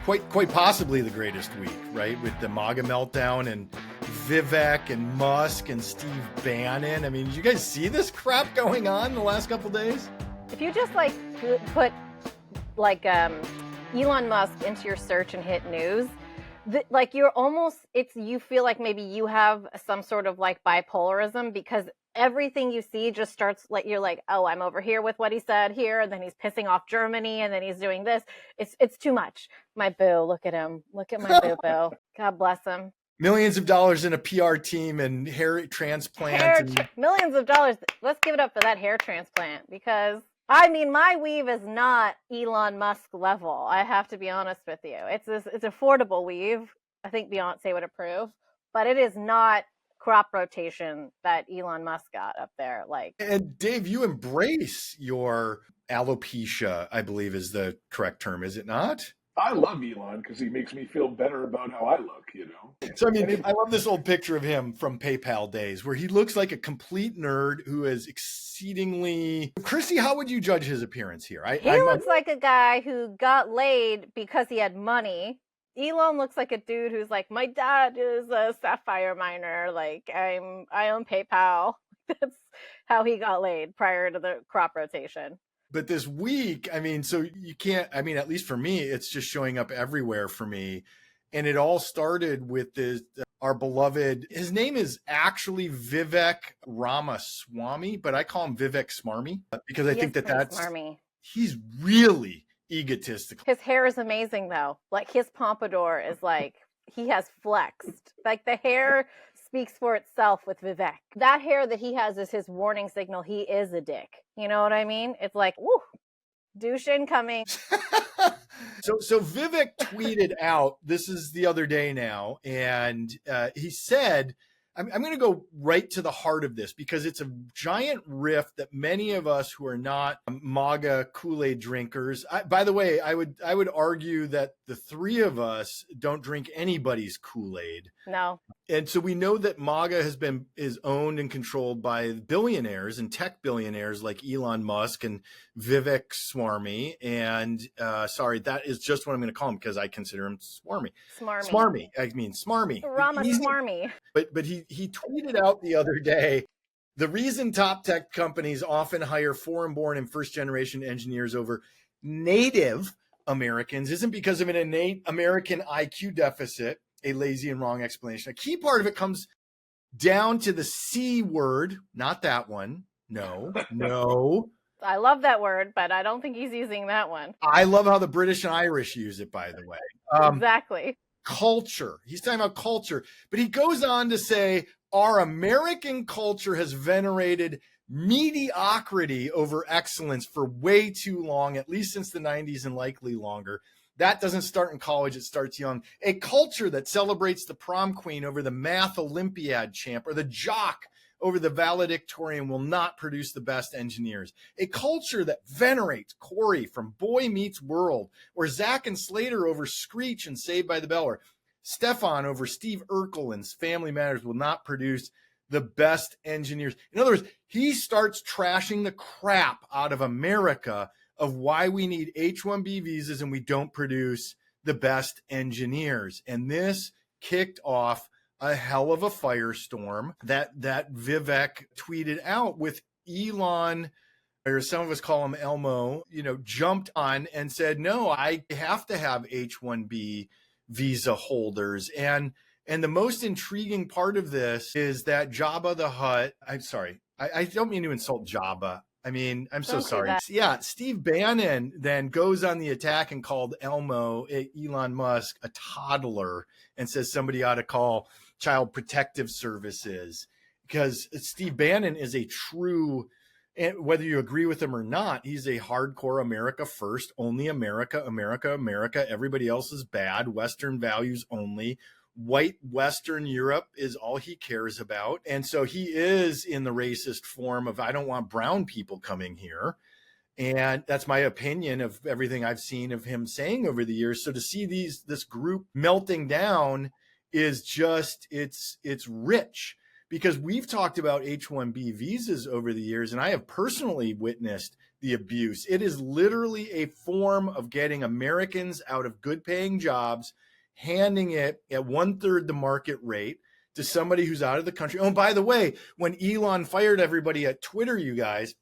quite possibly the greatest week, right? With the MAGA meltdown and Vivek and Musk and Steve Bannon. I mean, did you guys see this crap going on in the last couple days? If you just like put like Elon Musk into your search and hit news, like you're almost, you feel like maybe you have some sort of like bipolarism, because everything you see just starts like, you're like, oh, I'm over here with what he said here, and then he's pissing off Germany, and then he's doing this. It's too much. My boo, look at him. Look at my boo. God bless him. Millions of dollars in a PR team and hair transplant. Millions of dollars. Let's give it up for that hair transplant, because I mean, my weave is not Elon Musk level. I have to be honest with you. It's affordable weave. I think Beyonce would approve, but it is not crop rotation that Elon Musk got up there. Like, and Dave, you embrace your alopecia, I believe is the correct term, is it not? I love Elon because he makes me feel better about how I look, you know? So, I mean, I love this old picture of him from PayPal days where he looks like a complete nerd who is exceedingly... Chrissy, how would you judge his appearance here? He looks like a guy who got laid because he had money. Elon looks like a dude who's like, my dad is a sapphire miner. Like, I own PayPal. That's how he got laid prior to the crop rotation. But this week, I mean, so you can't, I mean, at least for me, it's just showing up everywhere for me. And it all started with our beloved, his name is actually Vivek Ramaswamy, but I call him Vivek Smarmy because I think that's, smarmy. He's really egotistical. His hair is amazing though. Like his pompadour is like, he has flexed. Like the hair speaks for itself with Vivek. That hair that he has is his warning signal. He is a dick. You know what I mean? It's like, woo, douche incoming. So Vivek tweeted out, this is the other day now, and he said, I'm going to go right to the heart of this because it's a giant rift that many of us who are not MAGA Kool-Aid drinkers. By the way, I would argue that the three of us don't drink anybody's Kool-Aid. No. And so we know that MAGA is owned and controlled by billionaires and tech billionaires like Elon Musk and Vivek Smarmy. And sorry, that is just what I'm going to call him because I consider him smarmy. Smarmy. I mean, smarmy. Smarmy. But he tweeted out the other day, the reason top tech companies often hire foreign-born and first-generation engineers over native Americans isn't because of an innate American IQ deficit, a lazy and wrong explanation. A key part of it comes down to the C word, not that one. No. I love that word, but I don't think he's using that one. I love how the British and Irish use it, by the way. Exactly. Culture. He's talking about culture, but he goes on to say our American culture has venerated mediocrity over excellence for way too long, at least since the 90s and likely longer. That doesn't start in college, it starts young. A culture that celebrates the prom queen over the math Olympiad champ or the jock over the valedictorian will not produce the best engineers. A culture that venerates Corey from Boy Meets World, or Zach and Slater over Screech and Saved by the Bell, or Stefan over Steve Urkel and Family Matters will not produce the best engineers. In other words, he starts trashing the crap out of America of why we need H-1B visas and we don't produce the best engineers. And this kicked off a hell of a firestorm that Vivek tweeted out with Elon, or some of us call him Elmo, jumped on and said, no, I have to have H-1B visa holders. And the most intriguing part of this is that Jabba the Hutt, I'm sorry, I don't mean to insult Jabba. I mean, I'm so sorry. Yeah, Steve Bannon then goes on the attack and called Elon Musk, a toddler, and says somebody ought to call Child Protective Services, because Steve Bannon is a true, and whether you agree with him or not, he's a hardcore America first, only America, America, America. Everybody else is bad. Western values only. White Western Europe is all he cares about. And so he is in the racist form of, I don't want brown people coming here. And that's my opinion of everything I've seen of him saying over the years. So to see this group melting down is just, it's rich, because we've talked about H-1B visas over the years, and I have personally witnessed the abuse. It is literally a form of getting Americans out of good paying jobs, handing it at 1/3 the market rate to somebody who's out of the country. Oh, and by the way, when Elon fired everybody at Twitter, you guys,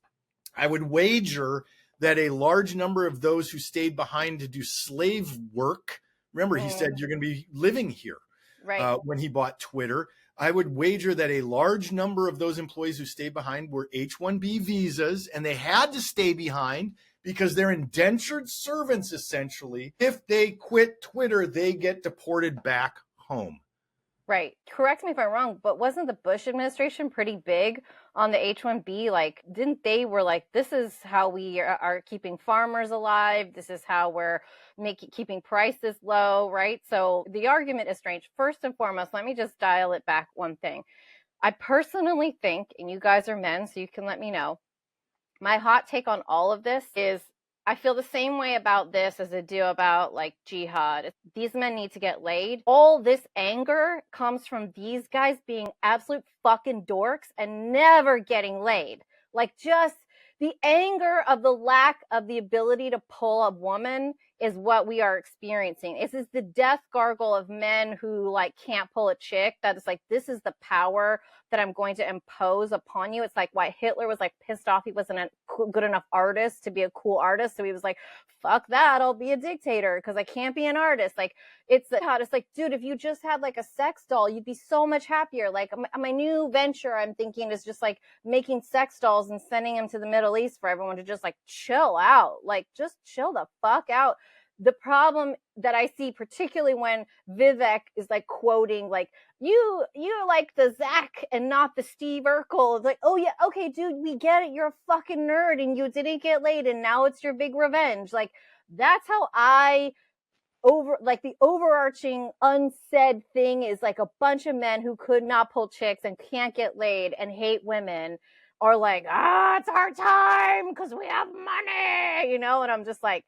I would wager that a large number of those who stayed behind to do slave work, remember, he said you're going to be living here, Right. when he bought Twitter. I would wager that a large number of those employees who stayed behind were H-1B visas, and they had to stay behind because they're indentured servants, essentially. If they quit Twitter, they get deported back home. Right. Correct me if I'm wrong, but wasn't the Bush administration pretty big on the H-1B? Like, didn't they were like, this is how we are keeping farmers alive. This is how we're keeping prices low, right? So the argument is strange. First and foremost, let me just dial it back one thing. I personally think, and you guys are men, so you can let me know, my hot take on all of this is I feel the same way about this as I do about like jihad. These men need to get laid. All this anger comes from these guys being absolute fucking dorks and never getting laid. Like, just the anger of the lack of the ability to pull a woman is what we are experiencing. This is the death gargle of men who like can't pull a chick. That is like, this is the power that I'm going to impose upon you. It's like why Hitler was like pissed off he wasn't a good enough artist to be a cool artist. So he was like, fuck that, I'll be a dictator because I can't be an artist. Like, it's like, dude, if you just had like a sex doll, you'd be so much happier. Like, my new venture, I'm thinking, is just like making sex dolls and sending them to the Middle East for everyone to just like chill out. Like, just chill the fuck out. The problem that I see, particularly when Vivek is like quoting, like, you like the Zach and not the Steve Urkel. It's like, oh yeah, okay, dude, we get it. You're a fucking nerd and you didn't get laid and now it's your big revenge. Like, that's how the overarching unsaid thing is like a bunch of men who could not pull chicks and can't get laid and hate women are like, it's our time because we have money, and I'm just like,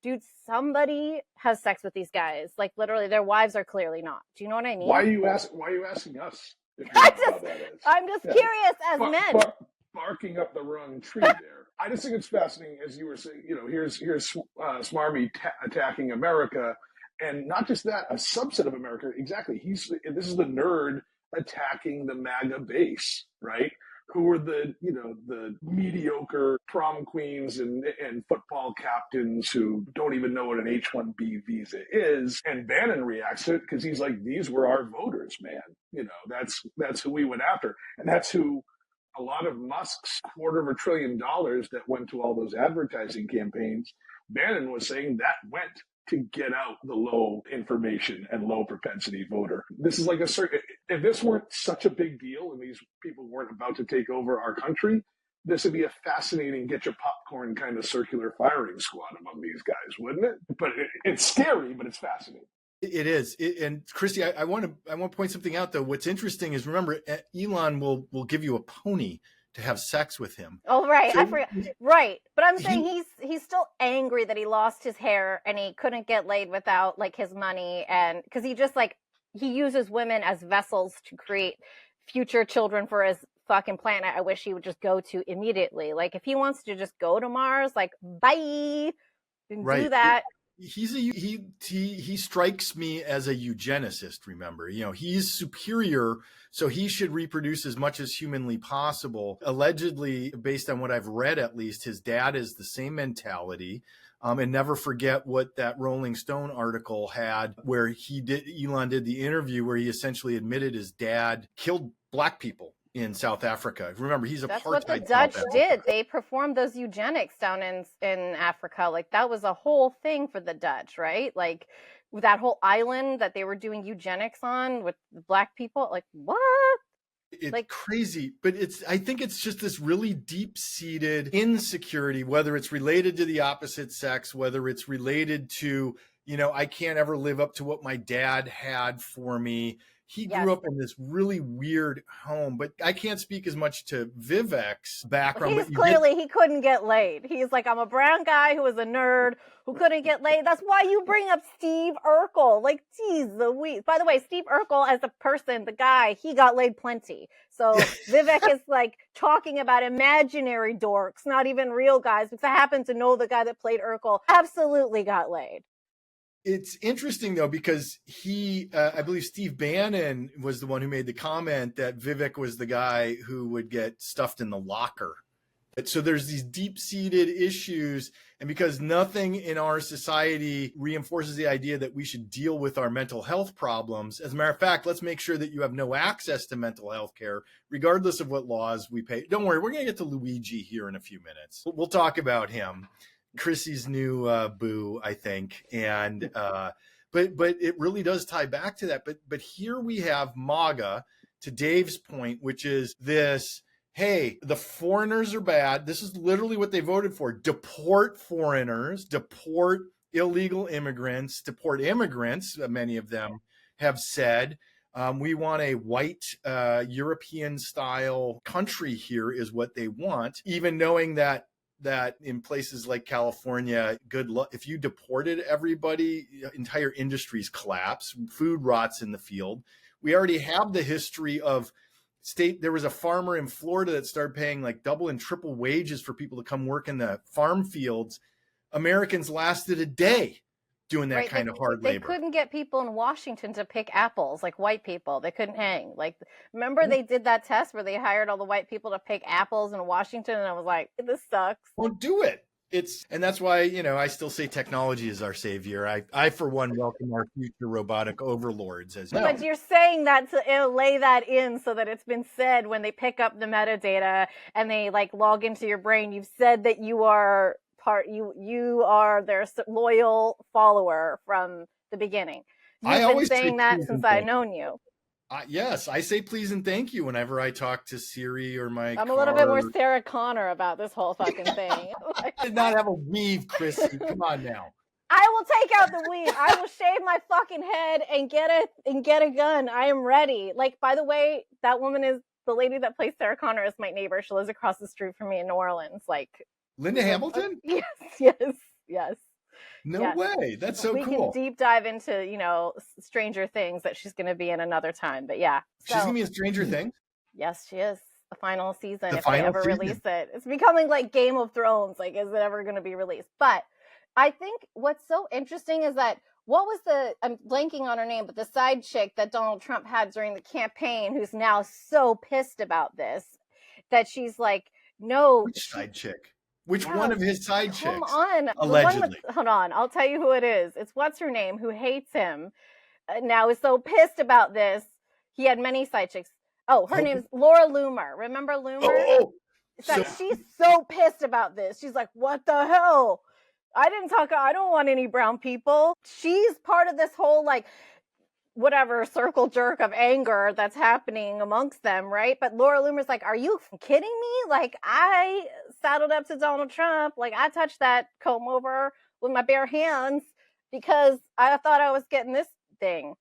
dude, somebody has sex with these guys. Like, literally, their wives are clearly not. Do you know what I mean? Why are you asking us? If you know how that is? I'm just curious as men. Barking up the wrong tree there. I just think it's fascinating, as you were saying. Here's Smarmy attacking America, and not just that, a subset of America. Exactly. This is the nerd attacking the MAGA base, right? Who are the mediocre prom queens and football captains who don't even know what an H-1B visa is. And Bannon reacts to it because he's like, these were our voters, man. That's who we went after. And that's who a lot of Musk's $250 billion that went to all those advertising campaigns, Bannon was saying that went to get out the low information and low propensity voter. This is like if this weren't such a big deal and these people weren't about to take over our country, this would be a fascinating get your popcorn kind of circular firing squad among these guys, wouldn't it? But it's scary, but it's fascinating. It is. And Christy, I want to point something out though. What's interesting is, remember, Elon will give you a pony to have sex with him. Oh, right. So, I forgot. Right. But I'm saying he's still angry that he lost his hair and he couldn't get laid without like his money, and because he just like he uses women as vessels to create future children for his fucking planet. I wish he would just go to immediately. Like, if he wants to just go to Mars, like, bye, right. Do that. He strikes me as a eugenicist. Remember, he's superior, so he should reproduce as much as humanly possible. Allegedly, based on what I've read, at least, his dad is the same mentality. And never forget what that Rolling Stone article had, where Elon did the interview where he essentially admitted his dad killed black people in South Africa. Remember, he's apartheid. That's what the Dutch did. They performed those eugenics down in Africa. Like, that was a whole thing for the Dutch, right? Like, that whole island that they were doing eugenics on with black people. Like, what? It's like crazy, but I think it's just this really deep-seated insecurity, whether it's related to the opposite sex, whether it's related to I can't ever live up to what my dad had for me. He grew Yes. up in this really weird home, but I can't speak as much to Vivek's background. He's But clearly, he couldn't get laid. He's like, I'm a brown guy who was a nerd who couldn't get laid. That's why you bring up Steve Urkel. Like, geez Louise. By the way, Steve Urkel as a person, the guy, he got laid plenty. So Vivek is like talking about imaginary dorks, not even real guys, because I happen to know the guy that played Urkel absolutely got laid. It's interesting though, because I believe Steve Bannon was the one who made the comment that Vivek was the guy who would get stuffed in the locker. So there's these deep-seated issues, and because nothing in our society reinforces the idea that we should deal with our mental health problems. As a matter of fact, let's make sure that you have no access to mental health care, regardless of what laws we pay. Don't worry, we're going to get to Luigi here in a few minutes. We'll talk about him. Chrissy's new boo, I think, and but it really does tie back to that. But here we have MAGA, to Dave's point, which is this: hey, the foreigners are bad. This is literally what they voted for: deport foreigners, deport illegal immigrants, deport immigrants. Many of them have said. We want a white European style country here is what they want, even knowing that in places like California, good luck. If you deported everybody, entire industries collapse, food rots in the field. We already have the history of there was a farmer in Florida that started paying like double and triple wages for people to come work in the farm fields. Americans lasted a day doing that kind of hard labor. They couldn't get people in Washington to pick apples, like white people. They couldn't hang. Like, remember they did that test where they hired all the white people to pick apples in Washington, and I was like, this sucks. Won't do it. And that's why, I still say technology is our savior. I for one, welcome our future robotic overlords as well. But you're saying that to lay that in so that it's been said when they pick up the metadata and they like log into your brain. You've said that you are you are their loyal follower from the beginning. You've been saying that since I've known you. Yes, I say please and thank you whenever I talk to Siri or my I'm a little bit more Sarah Connor about this whole fucking thing. I did not have a weave, Chrissy. Come on now. I will take out the weave. I will shave my fucking head and get a gun. I am ready. Like, by the way, that woman is the lady that plays Sarah Connor is my neighbor. She lives across the street from me in New Orleans. Like, Linda Hamilton? Yes. No way. That's so cool. We can deep dive into, Stranger Things that she's going to be in another time. But yeah. She's going to be in Stranger Things? Yes, she is. The final season, if they ever release it. It's becoming like Game of Thrones. Like, is it ever going to be released? But I think what's so interesting is that I'm blanking on her name, but the side chick that Donald Trump had during the campaign, who's now so pissed about this, that she's like, no. Which side chick? Which one of his side chicks? Come on. Allegedly. Hold on. I'll tell you who it is. It's what's her name, who hates him. Now is so pissed about this. He had many side chicks. Oh, her name's Laura Loomer. Remember Loomer? She's so pissed about this. She's like, what the hell? I don't want any brown people. She's part of this whole like whatever circle jerk of anger that's happening amongst them, right? But Laura Loomer's like, are you kidding me? Like, I saddled up to Donald Trump. Like, I touched that comb over with my bare hands because I thought I was getting this thing.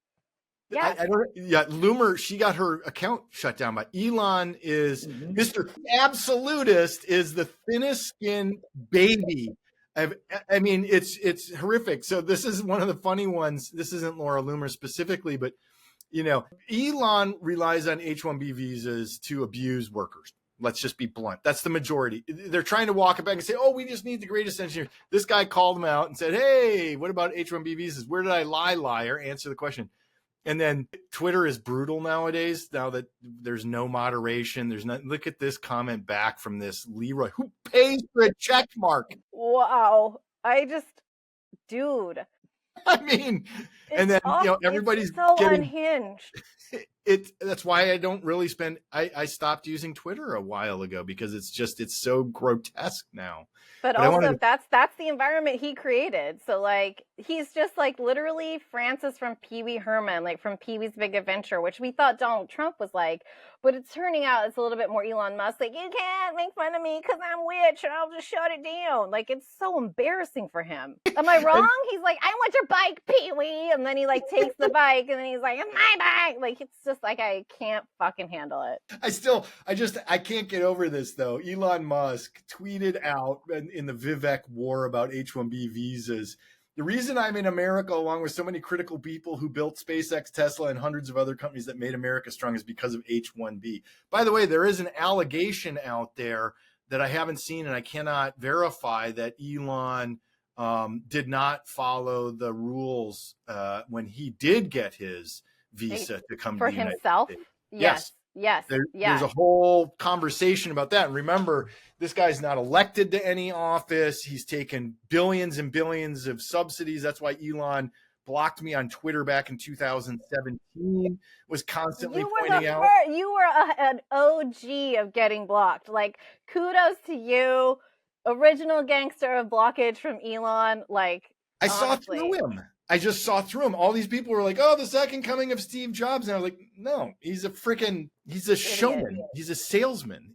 Yeah, Loomer, she got her account shut down by Elon. Is Mr. Absolutist is the thinnest skinned baby. I mean, it's horrific. So this is one of the funny ones. This isn't Laura Loomer specifically, but Elon relies on H-1B visas to abuse workers. Let's just be blunt. That's the majority. They're trying to walk it back and say, oh, we just need the greatest engineer. This guy called him out and said, hey, what about H-1B visas? Where did I lie, liar? Answer the question. And then Twitter is brutal nowadays. Now that there's no moderation, there's not. Look at this comment back from this Leroy, who pays for a check mark. Wow. Dude. I mean, and then everybody's so unhinged. That's why I don't really spend. I stopped using Twitter a while ago because it's so grotesque now. But I wanted also to, that's the environment he created. So like he's just like literally Francis from Pee Wee Herman, like from Pee Wee's Big Adventure, which we thought Donald Trump was like, but it's turning out it's a little bit more Elon Musk. Like, you can't make fun of me because I'm witch and I'll just shut it down. Like, it's so embarrassing for him. Am I wrong? He's like, I want your bike, Pee Wee, and then he like takes the bike and then he's like, it's my bike. Like, it's just like I can't fucking handle it. I can't get over this though. Elon Musk tweeted out in the Vivek war about H-1B visas. The reason I'm in America, along with so many critical people who built SpaceX, Tesla, and hundreds of other companies that made America strong, is because of H-1B. By the way, there is an allegation out there that I haven't seen and I cannot verify that Elon did not follow the rules when he did get his visa to come for to the United himself. States. Yes. There's a whole conversation about that. And remember, this guy's not elected to any office. He's taken billions and billions of subsidies. That's why Elon blocked me on Twitter back in 2017, was constantly pointing out. You were an OG of getting blocked. Like, kudos to you. Original gangster of blockage from Elon. Like, I saw through him. I just saw through him. All these people were like, oh, the second coming of Steve Jobs. And I was like, no, he's a showman. He's a salesman.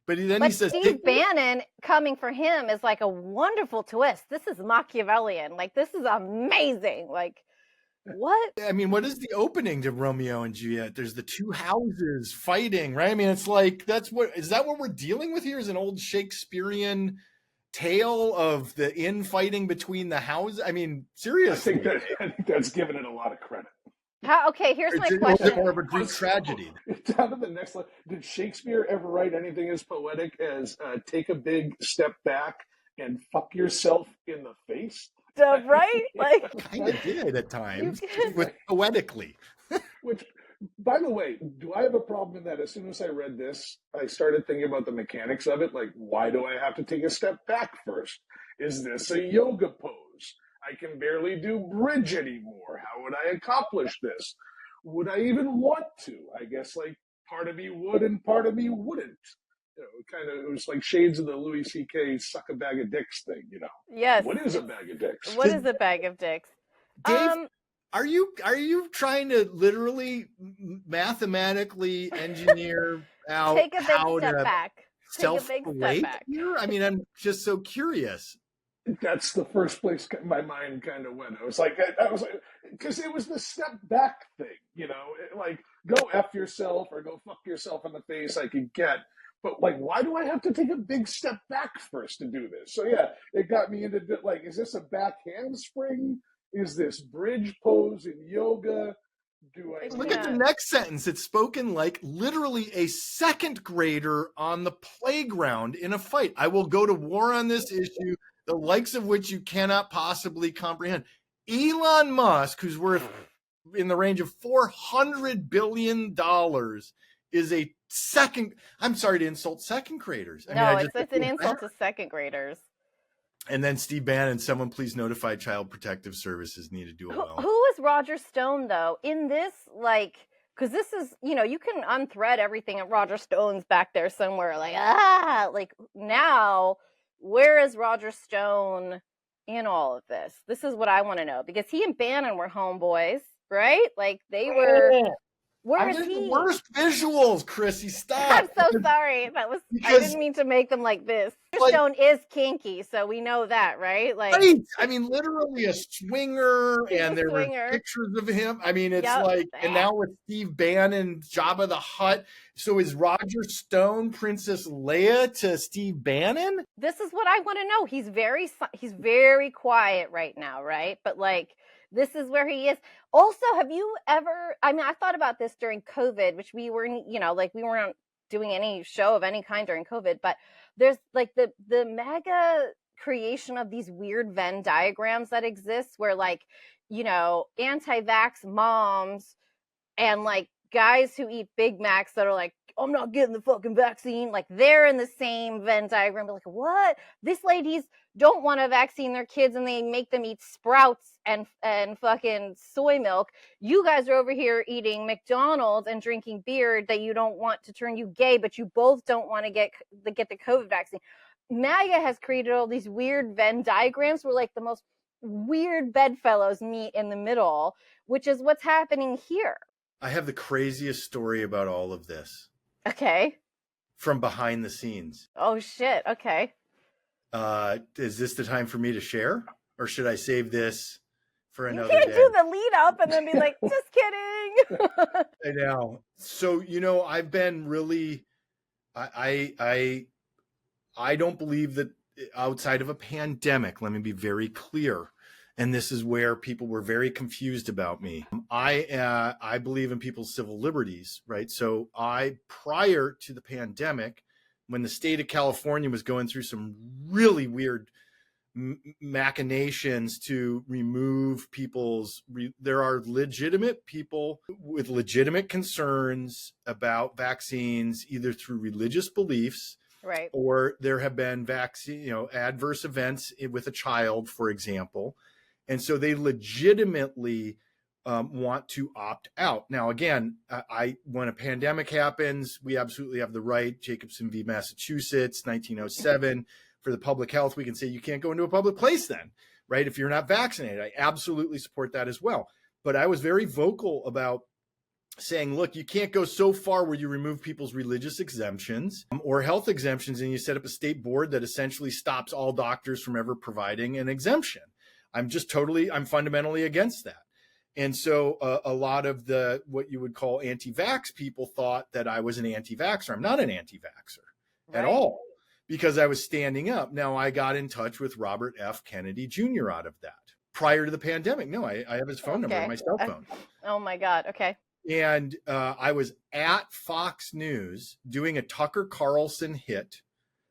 But he says, Steve Bannon coming for him is like a wonderful twist. This is Machiavellian. Like, this is amazing. Like, what? I mean, what is the opening to Romeo and Juliet? There's the two houses fighting, right? I mean, it's like, is that what we're dealing with here? Is an old Shakespearean tale of the infighting between the houses? I mean, seriously. I think that's given it a lot of credit. Okay, here's my question. It's more of a Greek tragedy. Down to the next line. Did Shakespeare ever write anything as poetic as take a big step back and fuck yourself in the face? Right? Like, kind of did at times, with poetically. Which, by the way, do I have a problem in that as soon as I read this, I started thinking about the mechanics of it? Like, why do I have to take a step back first? Is this a yoga pose? I can barely do bridge anymore. How would I accomplish this? Would I even want to? I guess, like, part of me would and part of me wouldn't. You know, it was like shades of the Louis C.K. suck a bag of dicks thing, you know? Yes. What is a bag of dicks? What is a bag of dicks? Dave, are you trying to literally mathematically engineer out take a big how step to back. self-relate here? I mean, I'm just so curious. That's the first place my mind kind of went. I was like, because it was the step back thing, you know, like go F yourself or go fuck yourself in the face I could get. But like, why do I have to take a big step back first to do this? So yeah, it got me into like, is this a back handspring? Is this bridge pose in yoga? Look at the next sentence. It's spoken like literally a second grader on the playground in a fight. I will go to war on this issue, the likes of which you cannot possibly comprehend. Elon Musk, who's worth in the range of $400 billion, is a second. I'm sorry to insult second graders. It's an insult to second graders. And then Steve Bannon, someone please notify Child Protective Services need to do it well. Who is Roger Stone, though, in this, like, because this is, you know, you can unthread everything and Roger Stone's back there somewhere, like now, where is Roger Stone in all of this? This is what I want to know, because he and Bannon were homeboys, right? Like, they were... Where is he? The worst visuals, Chrissy. Stop. I'm so sorry. I didn't mean to make them like this. Stone is kinky, so we know that, right? Like, right. I mean, literally a swinger, and there were pictures of him. I mean, it's like, and now with Steve Bannon, Jabba the Hutt. So is Roger Stone Princess Leia to Steve Bannon? This is what I want to know. He's very quiet right now, right? But like, this is where he is. Also, have you ever, I mean, I thought about this during COVID, which we weren't, you know, like we weren't doing any show of any kind during COVID, but there's like the MAGA creation of these weird Venn diagrams that exist where like, you know, anti-vax moms and like guys who eat Big Macs that are like, I'm not getting the fucking vaccine. Like they're in the same Venn diagram. Like, what? This lady's don't want to vaccine their kids and they make them eat Sprouts and fucking soy milk. You guys are over here eating McDonald's and drinking beer that you don't want to turn you gay, but you both don't want to get the COVID vaccine. MAGA has created all these weird Venn diagrams where like the most weird bedfellows meet in the middle, which is what's happening here. I have the craziest story about all of this. Okay. From behind the scenes. Oh shit. Okay. Is this the time for me to share, or should I save this for another day? You can't do the lead up and then be like, just kidding. I know. So, I've been really, I don't believe that outside of a pandemic, let me be very clear. And this is where people were very confused about me. I believe in people's civil liberties, right? So prior to the pandemic, when the state of California was going through some really weird machinations to remove there are legitimate people with legitimate concerns about vaccines, either through religious beliefs, right, or there have been adverse events with a child, for example. And so they legitimately want to opt out. Now, again, when a pandemic happens, we absolutely have the right, Jacobson v. Massachusetts, 1907, for the public health, we can say you can't go into a public place then, right? If you're not vaccinated. I absolutely support that as well. But I was very vocal about saying, look, you can't go so far where you remove people's religious exemptions or health exemptions and you set up a state board that essentially stops all doctors from ever providing an exemption. I'm fundamentally against that. And so a lot of what you would call anti-vax people thought that I was an anti-vaxxer. I'm not an anti-vaxxer at all, because I was standing up. Now, I got in touch with Robert F. Kennedy Jr. out of that prior to the pandemic. No, I have his phone number on my cell phone. Oh my God. Okay. And I was at Fox News doing a Tucker Carlson hit.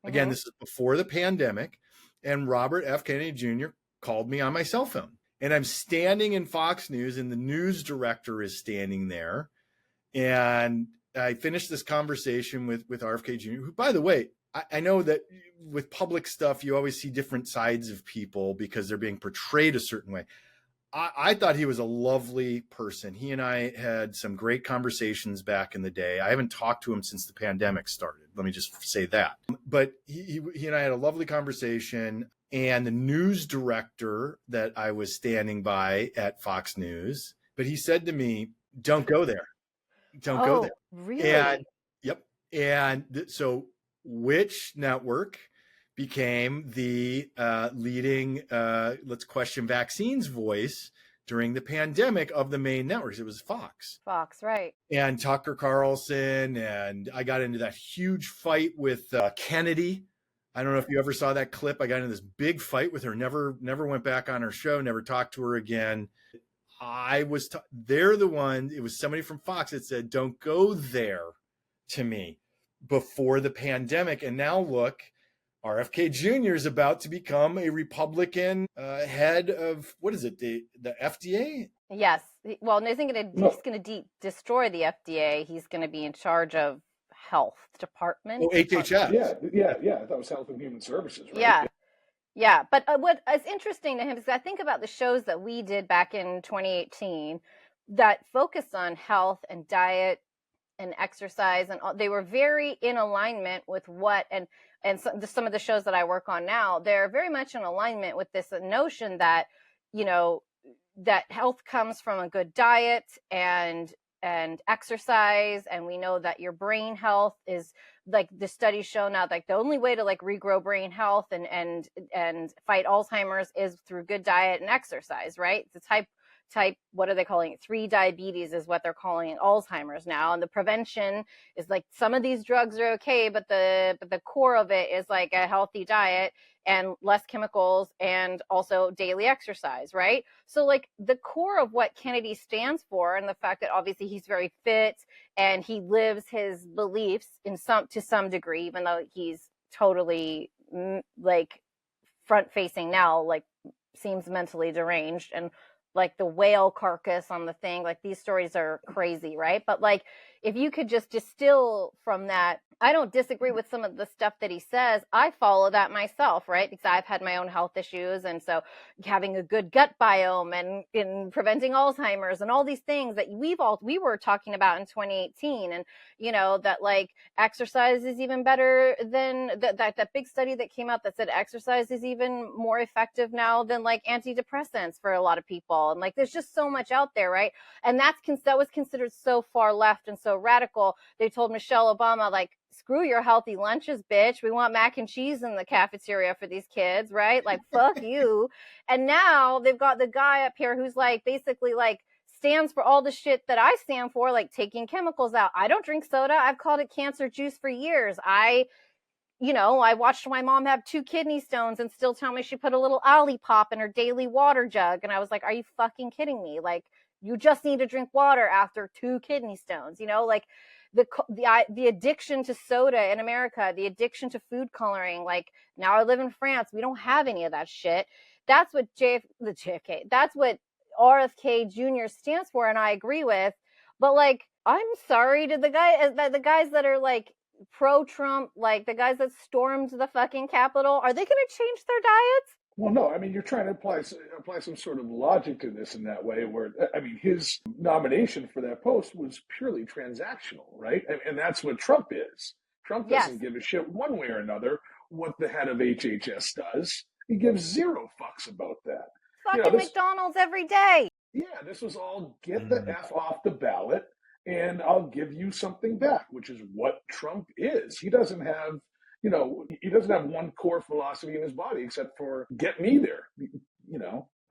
Again, this is before the pandemic. And Robert F. Kennedy Jr. called me on my cell phone. And I'm standing in Fox News and the news director is standing there. And I finished this conversation with RFK Jr., who, by the way, I know that with public stuff, you always see different sides of people because they're being portrayed a certain way. I thought he was a lovely person. He and I had some great conversations back in the day. I haven't talked to him since the pandemic started. Let me just say that. But he and I had a lovely conversation. And the news director that I was standing by at Fox News, but he said to me, don't go there. Don't go there. Really? And yep. And so which network became the leading let's question vaccines voice during the pandemic of the main networks? It was Fox. Fox, right. And Tucker Carlson. And I got into that huge fight with Kennedy. I don't know if you ever saw that clip. I got into this big fight with her, never went back on her show, never talked to her again. They're the one, it was somebody from Fox that said, don't go there to me before the pandemic. And now look, RFK Jr. is about to become a Republican head of, what is it, the FDA? Yes. Well, he's going to destroy the FDA. He's going to be in charge of health department. Oh, HHS. Yeah. That was Health and Human Services, right? Yeah. But what is interesting to him is I think about the shows that we did back in 2018 that focused on health and diet and exercise, and they were very in alignment with what and some of the shows that I work on now, they're very much in alignment with this notion that, that health comes from a good diet and exercise. And we know that your brain health is, like, the studies show now, like, the only way to like regrow brain health and fight Alzheimer's is through good diet and exercise, right? The type, what are they calling it? 3 diabetes is what they're calling Alzheimer's now. And the prevention is like, some of these drugs are okay, but the core of it is like a healthy diet and less chemicals and also daily exercise, right? So like the core of what Kennedy stands for, and the fact that obviously he's very fit and he lives his beliefs to some degree, even though he's totally like front facing now, like seems mentally deranged, and like the whale carcass on the thing, like these stories are crazy, right? But like, if you could just distill from that I don't disagree with some of the stuff that he says. I follow that myself, right? Because I've had my own health issues. And so having a good gut biome and in preventing Alzheimer's and all these things that we were talking about in 2018. And, that like exercise is even better than that big study that came out that said exercise is even more effective now than like antidepressants for a lot of people. And like, there's just so much out there, right? And that was considered so far left and so radical. They told Michelle Obama, like, screw your healthy lunches, bitch. We want mac and cheese in the cafeteria for these kids, right? Like, fuck you. And now they've got the guy up here who's like, basically, like, stands for all the shit that I stand for, like taking chemicals out. I don't drink soda. I've called it cancer juice for years. I watched my mom have 2 kidney stones and still tell me she put a little Olipop in her daily water jug. And I was like, are you fucking kidding me? Like, you just need to drink water after 2 kidney stones, like the addiction to soda in America, the addiction to food coloring. Like, now I live in France. We don't have any of that shit. That's what that's what RFK Jr. stands for. And I agree with, but like, I'm sorry to the guys that are like pro-Trump, like the guys that stormed the fucking Capitol, are they going to change their diets? Well, no, I mean, you're trying to apply some sort of logic to this in that way where, I mean, his nomination for that post was purely transactional, right? And that's what Trump is. Trump doesn't give a shit one way or another what the head of HHS does. He gives zero fucks about that. Fucking McDonald's every day. Yeah, this was all get the F off the ballot and I'll give you something back, which is what Trump is. He doesn't have one core philosophy in his body except for get me there.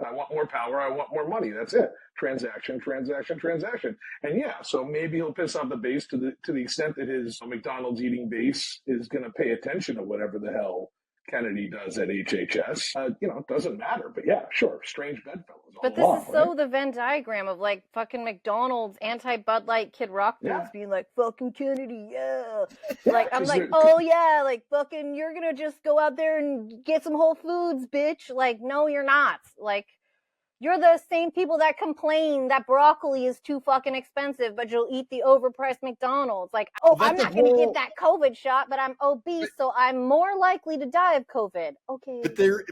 I want more power. I want more money. That's it. Transaction, transaction, transaction. And yeah, so maybe he'll piss off the base to the extent that his McDonald's eating base is going to pay attention to whatever the hell Kennedy does at HHS. It doesn't matter. But yeah, sure, strange bedfellows. But this is so the Venn diagram of like fucking McDonald's, anti-Bud Light, Kid Rock dudes being like, fucking Kennedy, yeah. Like, I'm like, oh yeah, like fucking, you're gonna just go out there and get some Whole Foods, bitch. Like, no, you're not. Like, you're the same people that complain that broccoli is too fucking expensive, but you'll eat the overpriced McDonald's. Like, I'm not going to get that COVID shot, but I'm obese, so I'm more likely to die of COVID. Okay.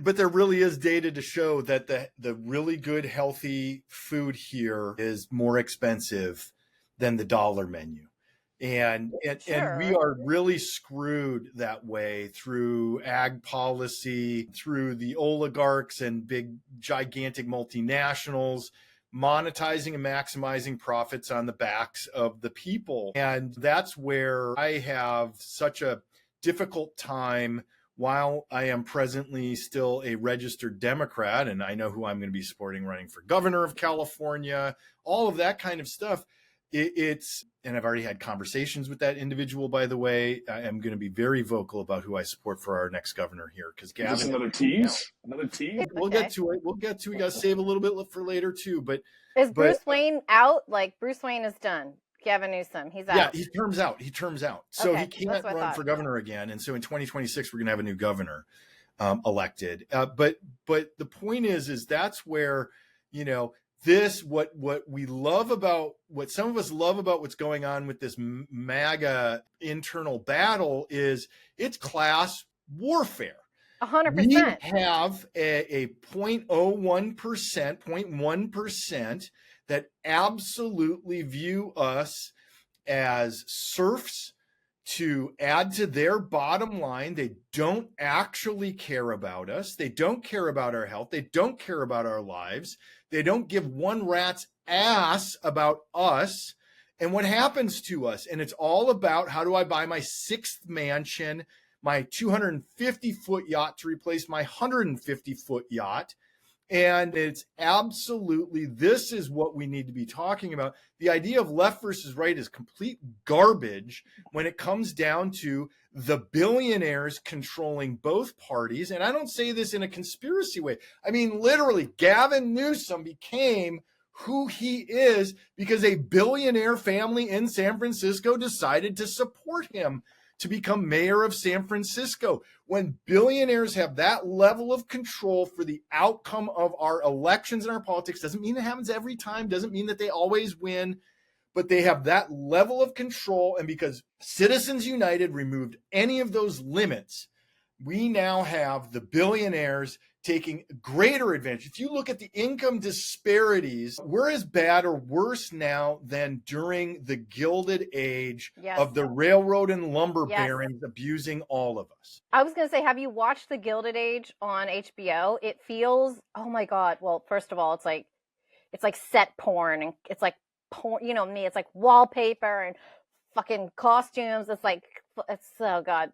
But there really is data to show that the really good, healthy food here is more expensive than the dollar menu. And we are really screwed that way through ag policy, through the oligarchs and big, gigantic multinationals, monetizing and maximizing profits on the backs of the people. And that's where I have such a difficult time while I am presently still a registered Democrat, and I know who I'm going to be supporting running for governor of California, all of that kind of stuff. And I've already had conversations with that individual, by the way. I am going to be very vocal about who I support for our next governor here. Because Gavin, is this another tease? Another tease? We'll get to it. We got to save a little bit for later too. But is Bruce Wayne out? Like, Bruce Wayne is done. Gavin Newsom, he's out. Yeah, he terms out. So he can't run for governor again. And so in 2026, we're going to have a new governor elected. But the point is that's where, what we love about, what some of us love about what's going on with this MAGA internal battle is it's class warfare. 100%. We have a 0.01%, 0.1% that absolutely view us as serfs to add to their bottom line. They don't actually care about us. They don't care about our health. They don't care about our lives. They don't give one rat's ass about us and what happens to us. And it's all about, how do I buy my 6th mansion, my 250-foot yacht to replace my 150-foot yacht? And it's absolutely, this is what we need to be talking about. The idea of left versus right is complete garbage when it comes down to the billionaires controlling both parties. And I don't say this in a conspiracy way. I mean, literally, Gavin Newsom became who he is because a billionaire family in San Francisco decided to support him to become mayor of San Francisco. When billionaires have that level of control for the outcome of our elections and our politics, doesn't mean it happens every time, doesn't mean that they always win, but they have that level of control. And because Citizens United removed any of those limits, we now have the billionaires taking greater advantage. If you look at the income disparities, we're as bad or worse now than during the Gilded Age of the railroad and lumber barons abusing all of us. I was going to say, have you watched The Gilded Age on HBO? It feels, oh my God. Well, first of all, it's like set porn, and it's like porn, you know me, it's like wallpaper and fucking costumes. It's oh God.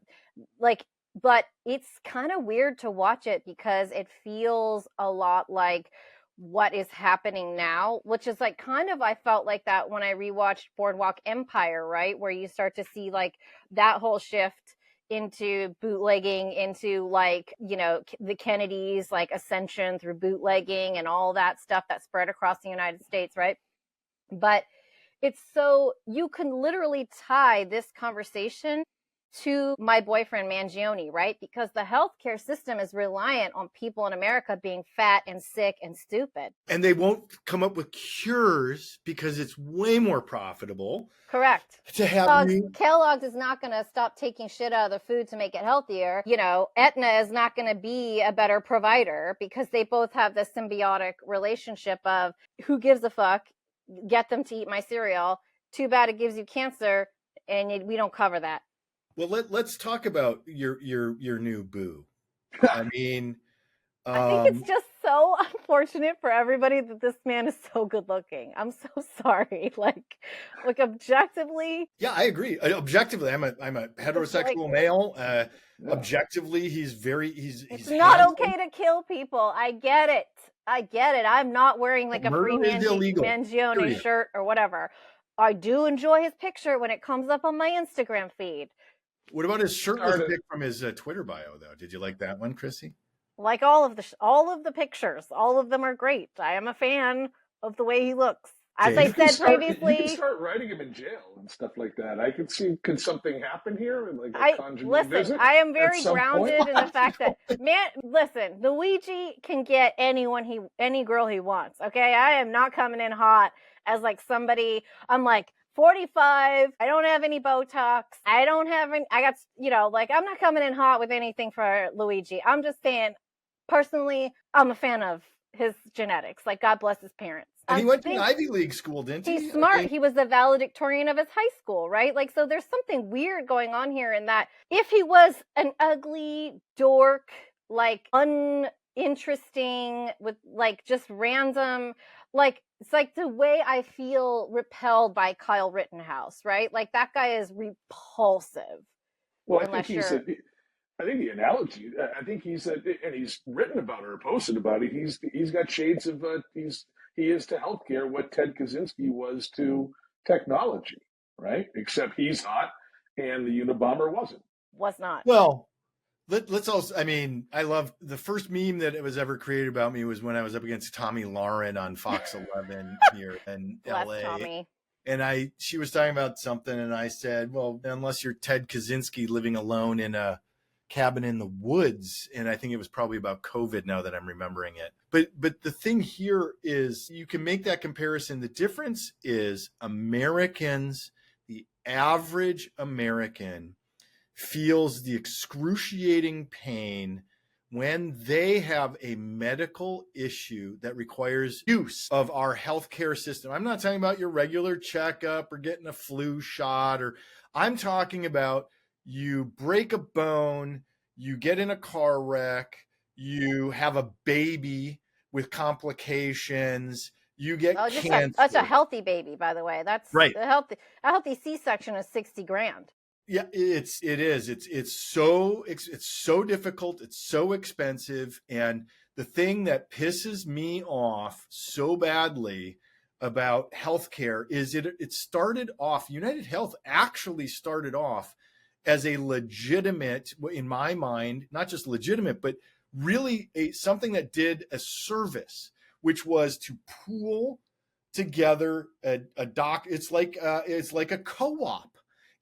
But it's kind of weird to watch it because it feels a lot like what is happening now, which is like kind of, I felt like that when I rewatched Boardwalk Empire, right? Where you start to see like that whole shift into bootlegging, into like, you know, the Kennedys, like ascension through bootlegging and all that stuff that spread across the United States, right? But it's so, you can literally tie this conversation to my boyfriend Mangione, right? Because the healthcare system is reliant on people in America being fat and sick and stupid. And they won't come up with cures because it's way more profitable. Correct. To have Kellogg's is not going to stop taking shit out of the food to make it healthier. You know, Aetna is not going to be a better provider because they both have this symbiotic relationship of who gives a fuck, get them to eat my cereal. Too bad it gives you cancer and we don't cover that. Well, let's talk about your new boo. I mean, I think it's just so unfortunate for everybody that this man is so good looking. I'm so sorry. Like objectively. Yeah, I agree. Objectively, I'm a heterosexual male. Objectively, he's It's not okay to kill people. I get it. I'm not wearing like a free Mangione shirt or whatever. I do enjoy his picture when it comes up on my Instagram feed. What about his shirtless pic from his Twitter bio, though? Did you like that one, Chrissy? Like all of the pictures, all of them are great. I am a fan of the way he looks. As I said previously, you can start writing him in jail and stuff like that. I could see, could something happen here? Like I am very grounded in the fact that listen, Luigi can get any girl he wants. Okay, I am not coming in hot as like somebody. I'm like 45. I don't have any Botox. I got, you know, like I'm not coming in hot with anything for Luigi. I'm just saying, personally, I'm a fan of his genetics. Like, God bless his parents. And he went to an Ivy League school, didn't he? He's smart. He was the valedictorian of his high school, right? Like, so there's something weird going on here in that if he was an ugly dork, like uninteresting with like just random, like, it's like the way I feel repelled by Kyle Rittenhouse, right? Like that guy is repulsive. Well, I think the analogy, I think he said, and he's written about it or posted about it. He's got shades of he is to healthcare what Ted Kaczynski was to technology, right? Except he's not, and the Unabomber was not. Well, let's also, I mean, I love the first meme that it was ever created about me was when I was up against Tommy Lauren on Fox 11 here in LA. Tommy. And she was talking about something and I said, well, unless you're Ted Kaczynski living alone in a cabin in the woods. And I think it was probably about COVID now that I'm remembering it. But the thing here is you can make that comparison. The difference is Americans, the average American feels the excruciating pain when they have a medical issue that requires use of our healthcare system. I'm not talking about your regular checkup or getting a flu shot, or I'm talking about you break a bone, you get in a car wreck, you have a baby with complications, you get cancer. That's a healthy baby, by the way. That's right. A healthy C-section is $60,000. Yeah, it is. It's so difficult. It's so expensive. And the thing that pisses me off so badly about healthcare is it started off, United Health actually started off as a legitimate, in my mind, not just legitimate, but really something that did a service, which was to pool together a doc. It's like a co-op.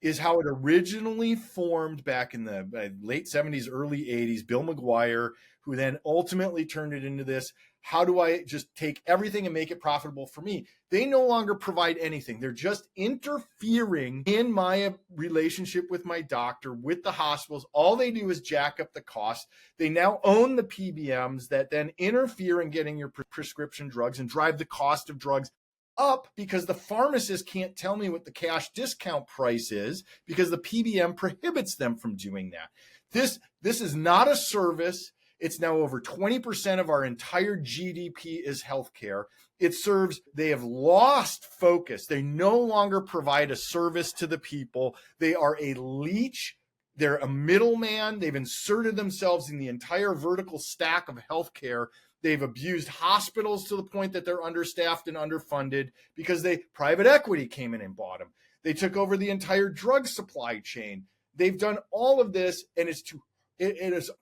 Is how it originally formed back in the late 70s, early 80s. Bill McGuire, who then ultimately turned it into this how do I just take everything and make it profitable for me? They no longer provide anything. They're just interfering in my relationship with my doctor, with the hospitals. All they do is jack up the cost. They now own the PBMs that then interfere in getting your prescription drugs and drive the cost of drugs up, because the pharmacist can't tell me what the cash discount price is because the PBM prohibits them from doing that. This is not a service. It's now over 20% of our entire GDP is healthcare. They have lost focus. They no longer provide a service to the people. They are a leech. They're a middleman. They've inserted themselves in the entire vertical stack of healthcare. They've abused hospitals to the point that they're understaffed and underfunded because private equity came in and bought them. They took over the entire drug supply chain. They've done all of this, and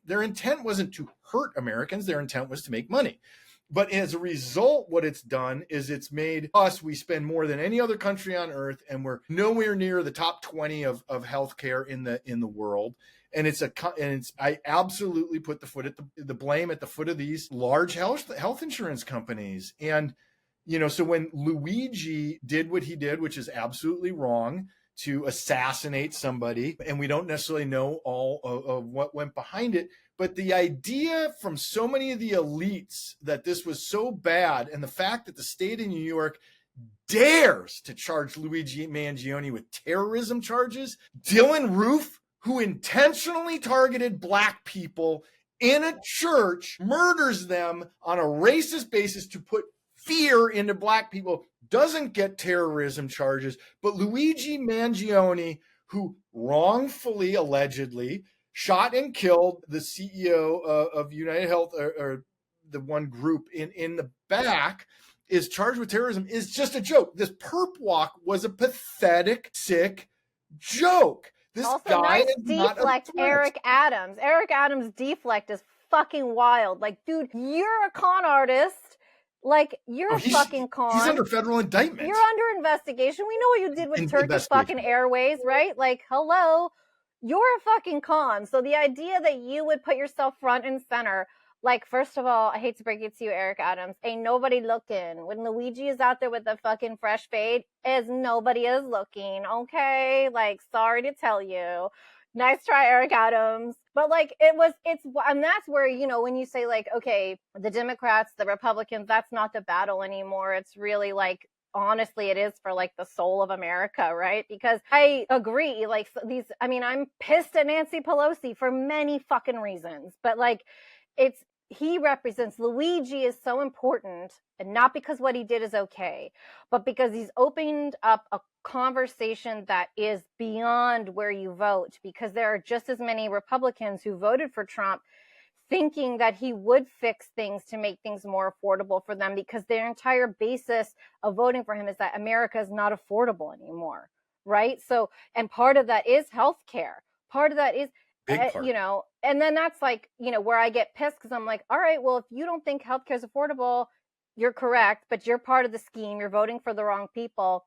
their intent wasn't to hurt Americans. Their intent was to make money. But as a result, what it's done is it's made we spend more than any other country on earth, and we're nowhere near the top 20 of healthcare in the world. And I absolutely put the blame at the foot of these large health insurance companies. And, so when Luigi did what he did, which is absolutely wrong, to assassinate somebody, and we don't necessarily know all of what went behind it, but the idea from so many of the elites that this was so bad, and the fact that the state of New York dares to charge Luigi Mangione with terrorism charges, Dylan Roof, who intentionally targeted Black people in a church, murders them on a racist basis to put fear into Black people, doesn't get terrorism charges. But Luigi Mangione, who wrongfully, allegedly, shot and killed the CEO of United Health, or the one group in the back, is charged with terrorism, is just a joke. This perp walk was a pathetic, sick joke. This also, guy nice is not deflect, Eric Adams. Eric Adams' deflect is fucking wild. Like, dude, you're a con artist. Like, you're a fucking con. He's under federal indictment. You're under investigation. We know what you did with Turkish fucking Airways, right? Like, hello, you're a fucking con. So the idea that you would put yourself front and center, like, first of all, I hate to break it to you, Eric Adams, ain't nobody looking. When Luigi is out there with a fucking fresh fade, nobody is looking, okay? Like, sorry to tell you. Nice try, Eric Adams. But like, and that's where, when you say like, okay, the Democrats, the Republicans, that's not the battle anymore. It's really like, honestly, it is for like the soul of America, right? Because I agree, like I'm pissed at Nancy Pelosi for many fucking reasons, but like, Luigi is so important, and not because what he did is okay, but because he's opened up a conversation that is beyond where you vote, because there are just as many Republicans who voted for Trump thinking that he would fix things to make things more affordable for them, because their entire basis of voting for him is that America is not affordable anymore, right? So, and part of that is healthcare. Part of that is, and then that's like, where I get pissed, because I'm like, all right, well, if you don't think healthcare is affordable, you're correct, but you're part of the scheme. You're voting for the wrong people.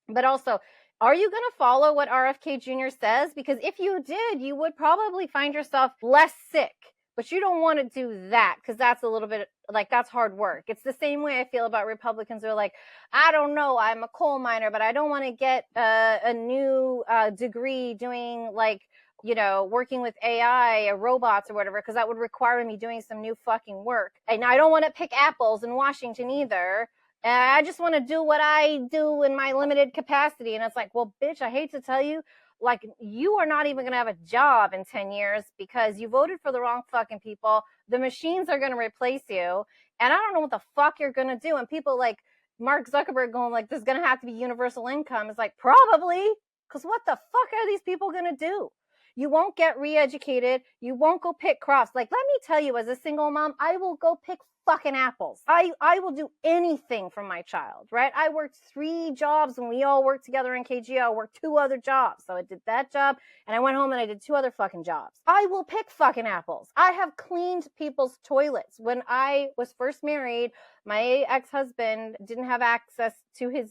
But also, are you going to follow what RFK Jr. says? Because if you did, you would probably find yourself less sick. But you don't want to do that, because that's a little bit like, that's hard work. It's the same way I feel about Republicans who are like, I don't know, I'm a coal miner, but I don't want to get a new degree doing like, working with AI or robots or whatever, because that would require me doing some new fucking work. And I don't want to pick apples in Washington either. I just want to do what I do in my limited capacity. And it's like, well, bitch, I hate to tell you, like, you are not even going to have a job in 10 years because you voted for the wrong fucking people. The machines are going to replace you. And I don't know what the fuck you're going to do. And people like Mark Zuckerberg going like, there's going to have to be universal income. It's like, probably, because what the fuck are these people going to do? You won't get re-educated. You won't go pick crops. Like, let me tell you, as a single mom, I will go pick fucking apples. I will do anything for my child, right? I worked 3 jobs when we all worked together in KGO. I worked 2 other jobs. So I did that job, and I went home and I did 2 other fucking jobs. I will pick fucking apples. I have cleaned people's toilets. When I was first married, my ex-husband didn't have access to his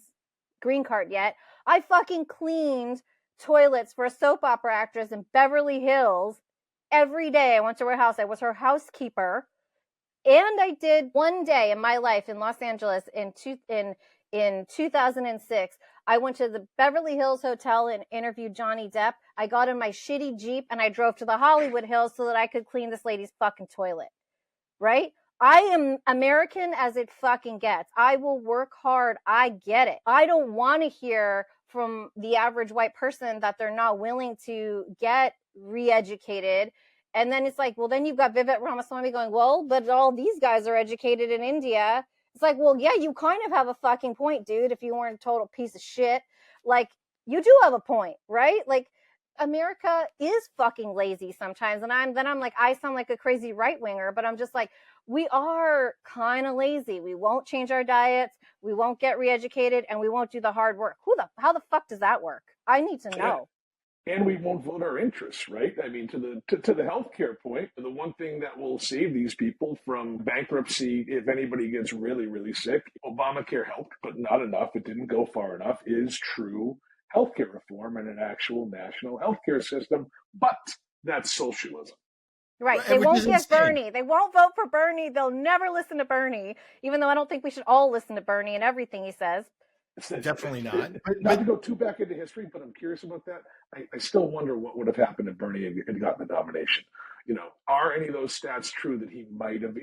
green card yet. I fucking cleaned toilets for a soap opera actress in Beverly Hills every day. I went to her house. I was her housekeeper. And I did one day in my life in Los Angeles in 2006. I went to the Beverly Hills Hotel and interviewed Johnny Depp. I got in my shitty Jeep and I drove to the Hollywood Hills so that I could clean this lady's fucking toilet. Right? I am American as it fucking gets. I will work hard. I get it. I don't want to hear from the average white person that they're not willing to get re-educated. And then it's like, well, then you've got Vivek Ramaswamy going, well, but all these guys are educated in India. It's like, well, yeah, you kind of have a fucking point, dude, if you weren't a total piece of shit. Like, you do have a point, right? Like, America is fucking lazy sometimes. And I'm like, I sound like a crazy right winger, but I'm just like, we are kind of lazy. We won't change our diets. We won't get re-educated, and we won't do the hard work. How the fuck does that work? I need to know. And we won't vote our interests, right? I mean, to the healthcare point, the one thing that will save these people from bankruptcy, if anybody gets really, really sick, Obamacare helped, but not enough. It didn't go far enough. Is true healthcare reform and an actual national healthcare system, but that's socialism. Right. They won't get Bernie. They won't vote for Bernie. They'll never listen to Bernie, even though I don't think we should all listen to Bernie and everything he says. Definitely not. Not to go too back into history, but I'm curious about that. I still wonder what would have happened if Bernie had gotten the nomination. You know, are any of those stats true that he might have?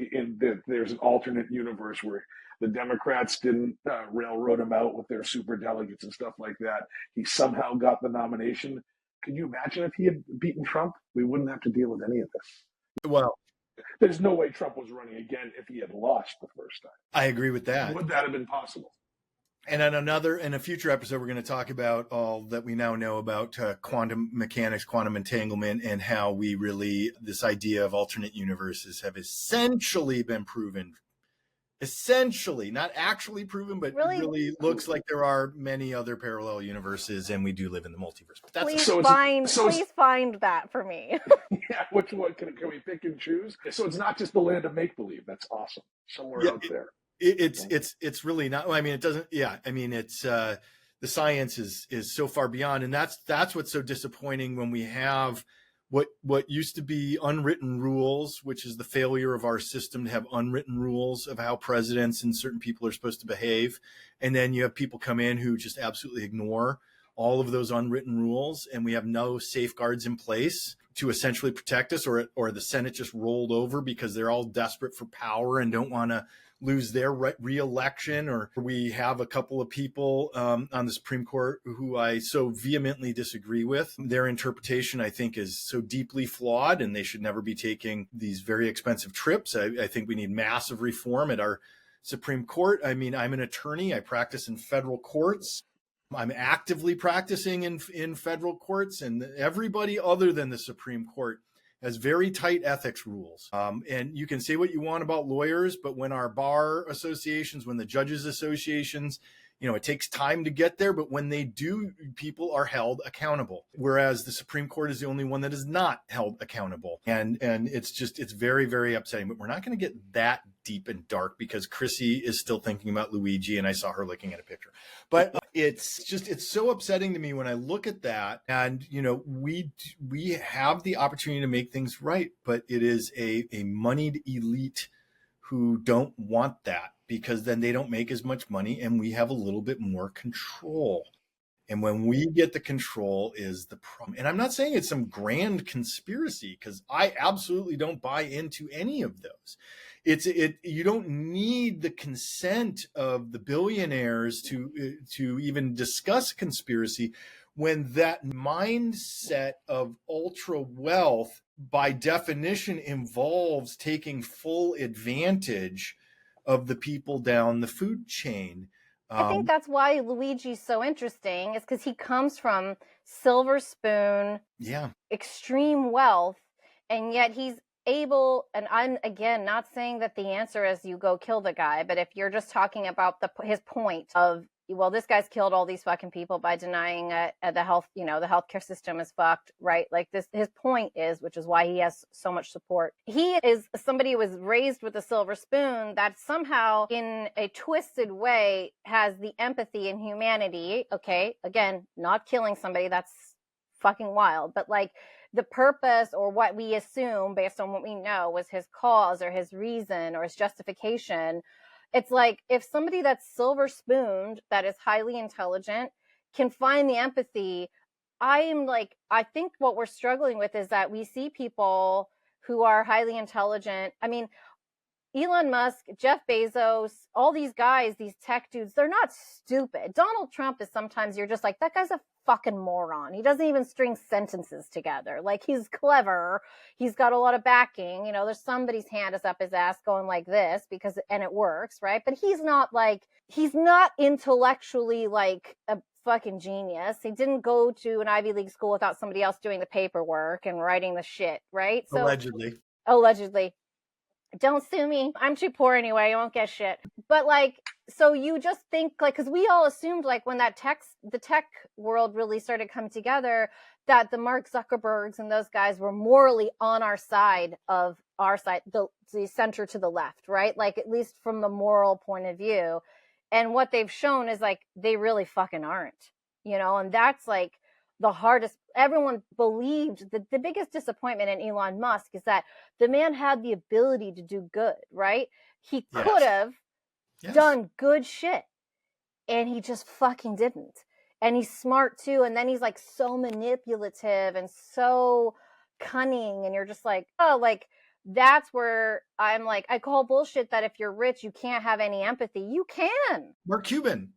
There's an alternate universe where the Democrats didn't railroad him out with their superdelegates and stuff like that. He somehow got the nomination. Can you imagine if he had beaten Trump? We wouldn't have to deal with any of this. Well, there's no way Trump was running again if he had lost the first time. I agree with that. Would that have been possible? And in a future episode, we're going to talk about all that we now know about quantum mechanics, quantum entanglement, and how this idea of alternate universes have essentially been proven. Essentially, not actually proven, but really looks like there are many other parallel universes, and we do live in the multiverse. But that's please find that for me. Yeah, which one can we pick and choose? So it's not just the land of make believe. That's awesome. Somewhere out there. It's really not. I mean, it doesn't. Yeah, I mean, it's the science is so far beyond, and that's what's so disappointing when we have what used to be unwritten rules, which is the failure of our system to have unwritten rules of how presidents and certain people are supposed to behave. And then you have people come in who just absolutely ignore all of those unwritten rules, and we have no safeguards in place to essentially protect us, or the Senate just rolled over because they're all desperate for power and don't want to lose their re-election. Or we have a couple of people on the Supreme Court who I so vehemently disagree with. Their interpretation, I think, is so deeply flawed, and they should never be taking these very expensive trips. I think we need massive reform at our Supreme Court. I mean, I'm an attorney. I practice in federal courts. I'm actively practicing in federal courts, and everybody other than the Supreme Court has very tight ethics rules. And you can say what you want about lawyers, but when our bar associations, when the judges associations, it takes time to get there, but when they do, people are held accountable. Whereas the Supreme Court is the only one that is not held accountable. And it's very, very upsetting. But we're not going to get that deep and dark because Chrissy is still thinking about Luigi, and I saw her looking at a picture. But it's so upsetting to me when I look at that. And, we have the opportunity to make things right, but it is a moneyed elite who don't want that, because then they don't make as much money and we have a little bit more control. And when we get the control is the problem. And I'm not saying it's some grand conspiracy, because I absolutely don't buy into any of those. You don't need the consent of the billionaires to even discuss conspiracy, when that mindset of ultra wealth by definition involves taking full advantage of the people down the food chain. I think that's why Luigi's so interesting, is because he comes from silver spoon, extreme wealth, and yet he's able, and I'm again not saying that the answer is you go kill the guy, but if you're just talking about his point of, well, this guy's killed all these fucking people by denying the health, the healthcare system is fucked, right? Like this, his point is, which is why he has so much support. He is somebody who was raised with a silver spoon that somehow in a twisted way has the empathy and humanity. Okay. Again, not killing somebody. That's fucking wild. But like the purpose, or what we assume based on what we know was his cause or his reason or his justification. It's like, if somebody that's silver spooned, that is highly intelligent, can find the empathy, I think what we're struggling with is that we see people who are highly intelligent. I mean, Elon Musk, Jeff Bezos, all these guys, these tech dudes, they're not stupid. Donald Trump is sometimes, you're just like, that guy's a fucking moron. He doesn't even string sentences together. Like, he's clever. He's got a lot of backing. You know, there's somebody's hand is up his ass going like this and it works, right? But he's not intellectually like a fucking genius. He didn't go to an Ivy League school without somebody else doing the paperwork and writing the shit, right? So allegedly. Don't sue me. I'm too poor anyway. I won't get shit. But like, so you just think like, because we all assumed like when the tech world really started coming together, that the Mark Zuckerbergs and those guys were morally on our side, the center to the left, right? Like, at least from the moral point of view. And what they've shown is like, they really fucking aren't, you know, and that's like the hardest. Everyone believed that the biggest disappointment in Elon Musk is that the man had the ability to do good, right? He could have done good shit, and he just fucking didn't. And he's smart too. And then he's like so manipulative and so cunning. And you're just like, oh, like, that's where I'm like, I call bullshit that if you're rich, you can't have any empathy. You can. Mark Cuban.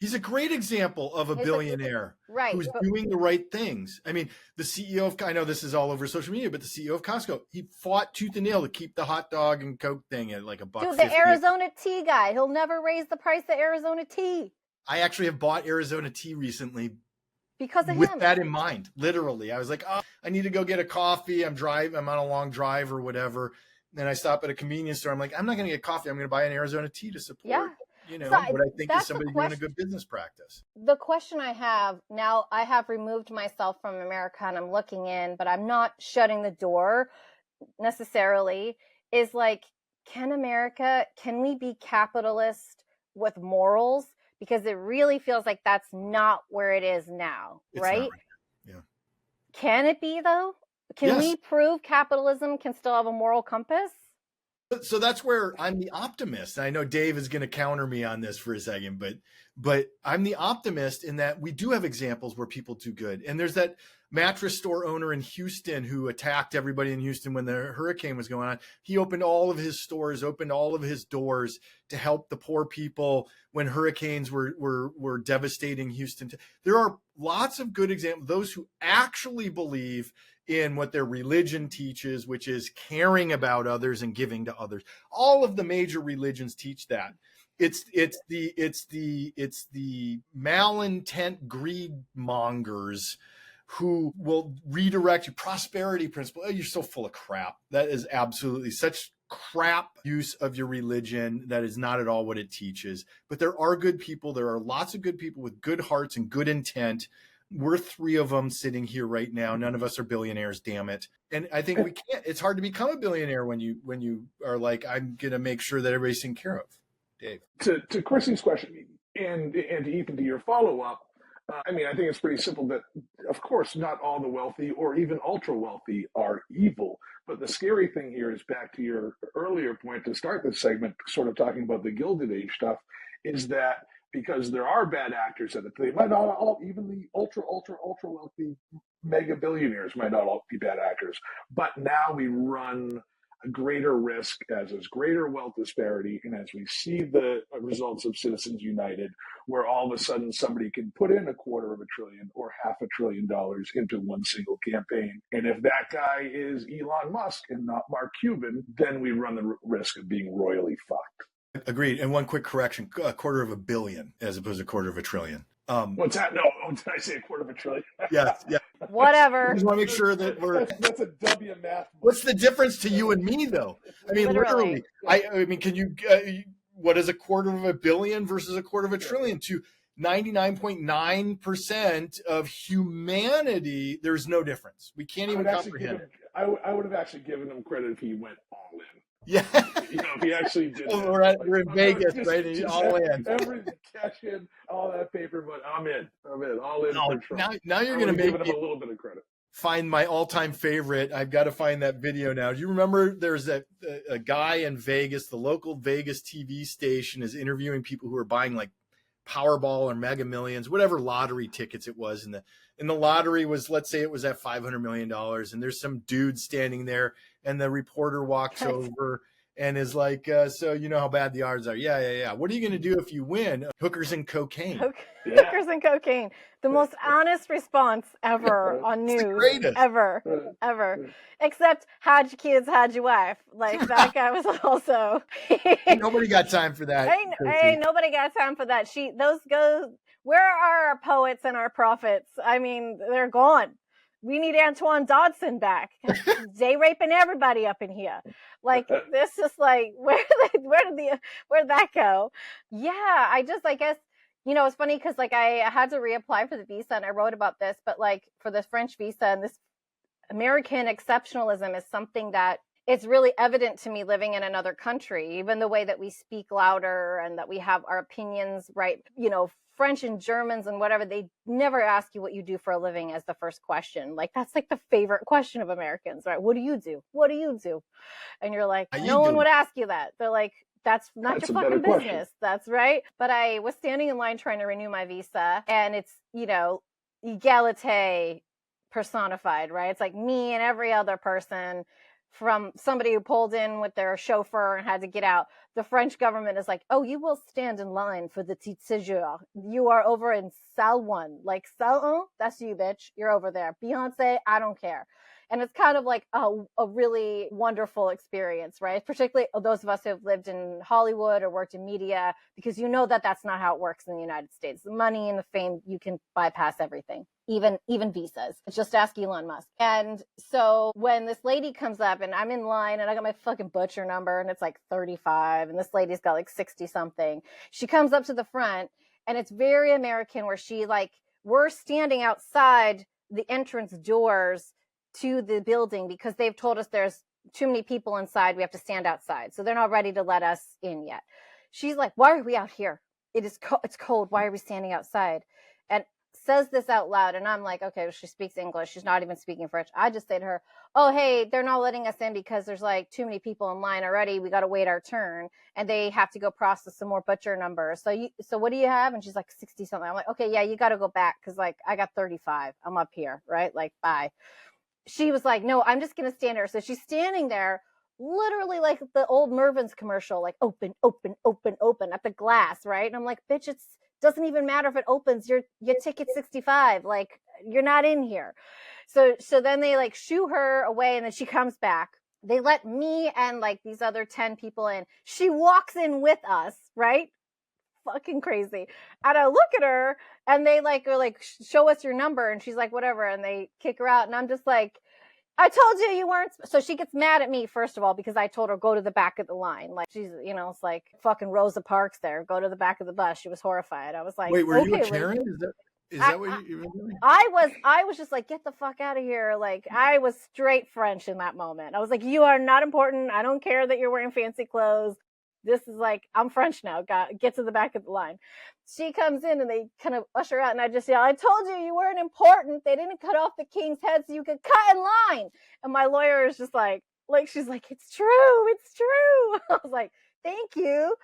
He's a great example of a billionaire who's doing the right things. I mean, the CEO of, I know this is all over social media, but the CEO of Costco, he fought tooth and nail to keep the hot dog and Coke thing at like $1.50. Dude, the Arizona tea guy, he'll never raise the price of Arizona tea. I actually have bought Arizona tea recently because of with him. that in mind. Literally, I was like, oh, I need to go get a coffee. I'm on a long drive or whatever. Then I stop at a convenience store. I'm like, I'm not going to get coffee. I'm going to buy an Arizona tea to support. Yeah. You know, what I think is somebody doing a good business practice. The question I have now, I have removed myself from America and I'm looking in, but I'm not shutting the door necessarily, is like, can we be capitalist with morals? Because it really feels like that's not where it is now, right? Yeah. Can it be though? Can we prove capitalism can still have a moral compass? So that's where I'm the optimist. I know Dave is going to counter me on this for a second, but I'm the optimist in that we do have examples where people do good. And there's that mattress store owner in Houston who attacked everybody in Houston when the hurricane was going on. He opened all of his stores, opened all of his doors to help the poor people when hurricanes were devastating Houston. There are lots of good examples, those who actually believe in what their religion teaches, which is caring about others and giving to others. All of the major religions teach that. It's the malintent greed mongers who will redirect your prosperity principle. Oh, you're so full of crap. That is absolutely such crap use of your religion. That is not at all what it teaches. But there are good people. There are lots of good people with good hearts and good intent. We're three of them sitting here right now. None of us are billionaires, damn it. And I think we can't. It's hard to become a billionaire when you are like, I'm going to make sure that everybody's taken care of. Dave. To Chrissy's question and to Ethan, to your follow-up, I mean, I think it's pretty simple that, of course, not all the wealthy or even ultra-wealthy are evil. But the scary thing here is back to your earlier point to start this segment, sort of talking about the Gilded Age stuff, is that because there are bad actors in it, they might not all, even the ultra wealthy mega billionaires might not all be bad actors. But now we run a greater risk as there's greater wealth disparity, and as we see the results of Citizens United, where all of a sudden somebody can put in $250 billion or $500 billion into one single campaign. And if that guy is Elon Musk and not Mark Cuban, then we run the risk of being royally fucked. Agreed. And one quick correction, $250 million as opposed to $250 billion. What's that? No, did I say $250 billion? Yeah. Whatever. I just want to make sure that that's a W math. What's the difference to you and me, though? I mean, literally. I mean, can you? What is $250 million versus $250 billion to 99.9% of humanity? There's no difference. We can't even comprehend it. I would have actually given him credit if he went all in. Yeah. You know, if he actually did. We're in Vegas, right? Just all in. Everything, cash in, all that paper, but I'm in. All in. Now you're going to make him a little bit of credit. find my all-time favorite. I've got to find that video now. Do you remember there's a guy in Vegas, the local Vegas TV station is interviewing people who are buying like Powerball or Mega Millions, whatever lottery tickets it was. And the lottery was, let's say it was at $500 million. And there's some dude standing there and the reporter walks over and is like, so you know how bad the odds are. Yeah. What are you going to do if you win? Hookers and cocaine. Hookers and cocaine. The most honest response ever on news. Ever. Except, how'd your kids, how'd your wife? Like, that guy was also... Nobody got time for that. Ain't nobody got time for that. Where are our poets and our prophets? I mean, they're gone. We need Antoine Dodson back. They raping everybody up in here. Like, this is like, where did that go? Yeah, I guess, you know, it's funny because like I had to reapply for the visa and I wrote about this, but like for the French visa and this American exceptionalism is something that it's really evident to me living in another country, even the way that we speak louder and that we have our opinions, right? You know, French and Germans and whatever, they never ask you what you do for a living as the first question. Like, that's like the favorite question of Americans, right? What do you do? What do you do? And you're like, no one would ask you that. They're like, that's not your fucking business. That's right. But I was standing in line trying to renew my visa, and it's, you know, egalite personified, right? It's like me and every other person, from somebody who pulled in with their chauffeur and had to get out. The French government is like, oh, you will stand in line for the titre séjour. You are over in salle 1. Like, salle 1, that's you, bitch. You're over there. Beyonce, I don't care. And it's kind of like a really wonderful experience, right? Particularly those of us who have lived in Hollywood or worked in media, because you know that that's not how it works in the United States. The money and the fame, you can bypass everything, even visas. Just ask Elon Musk. And so when this lady comes up and I'm in line and I got my fucking butcher number and it's like 35 and this lady's got like 60 something, she comes up to the front and it's very American where she like, we're standing outside the entrance doors to the building because they've told us there's too many people inside. We have to stand outside. So they're not ready to let us in yet. She's like, why are we out here? It's cold. Why are we standing outside? And says this out loud. And I'm like, okay, she speaks English. She's not even speaking French. I just say to her, oh, hey, they're not letting us in because there's like too many people in line already. We got to wait our turn. And they have to go process some more butcher numbers. So what do you have? And she's like 60 something. I'm like, okay, yeah, you got to go back. Cause like I got 35. I'm up here. Right. Like, bye. She was like, no, I'm just going to stand here. So she's standing there literally like the old Mervin's commercial, like open, open, open, open at the glass. Right. And I'm like, bitch, doesn't even matter if it opens. Your ticket's 65. Like, you're not in here. So then they like shoo her away and then she comes back. They let me and like these other 10 people in. She walks in with us, right? Fucking crazy. And I look at her and they like are like, show us your number. And she's like, whatever. And they kick her out. And I'm just like, I told you weren't. So she gets mad at me, first of all, because I told her, go to the back of the line. Like, she's, you know, it's like fucking Rosa Parks there. Go to the back of the bus. She was horrified. I was like, wait, were you a Karen? Is that what you were doing? I was just like, get the fuck out of here. Like, I was straight French in that moment. I was like, you are not important. I don't care that you're wearing fancy clothes. This is like, I'm French now. Get to the back of the line. She comes in and they kind of usher out and I just yell, I told you weren't important. They didn't cut off the king's head so you could cut in line. And my lawyer is just like she's like, it's true. It's true. I was like, thank you.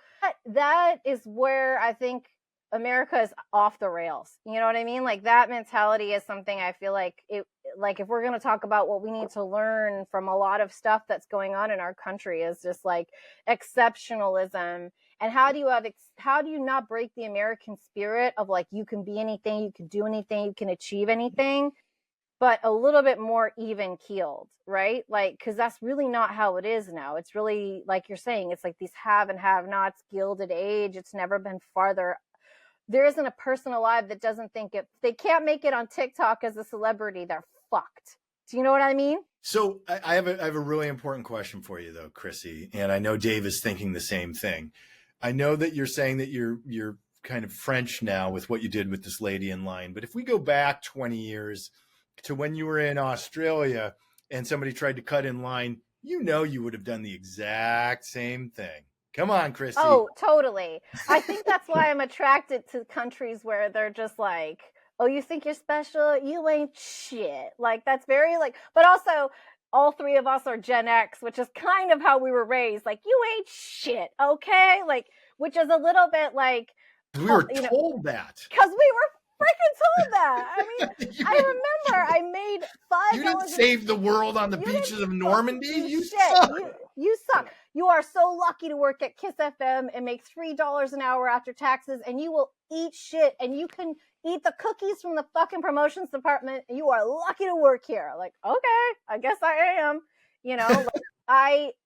That is where I think America is off the rails. You know what I mean? Like, that mentality is something I feel like if we're going to talk about what we need to learn from a lot of stuff that's going on in our country is just like exceptionalism. And how do you not break the American spirit of like, you can be anything, you can do anything, you can achieve anything, but a little bit more even keeled, right? Like, cause that's really not how it is now. It's really, like you're saying, it's like these have and have nots, gilded age. It's never been farther. There isn't a person alive that doesn't think they can't make it on TikTok as a celebrity, they're fucked. Do you know what I mean? So I have a really important question for you though, Chrissy. And I know Dave is thinking the same thing. I know that you're saying that you're kind of French now with what you did with this lady in line. But if we go back 20 years to when you were in Australia and somebody tried to cut in line, you know, you would have done the exact same thing. Come on, Chrissy. Oh, totally. I think that's why I'm attracted to countries where they're just like oh, you think you're special? You ain't shit. Like, that's very like, but also all three of us are Gen X, which is kind of how we were raised. Like, you ain't shit, okay? Like, which is a little bit like, We were told that. because we were freaking told that. I mean, I remember I made $5. You didn't save the world on the beaches of Normandy. You shit. suck. You suck. You are so lucky to work at Kiss FM and make $3 an hour after taxes, and you will eat shit, and you can eat the cookies from the fucking promotions department. You are lucky to work here. Like, okay, I guess I am. You know,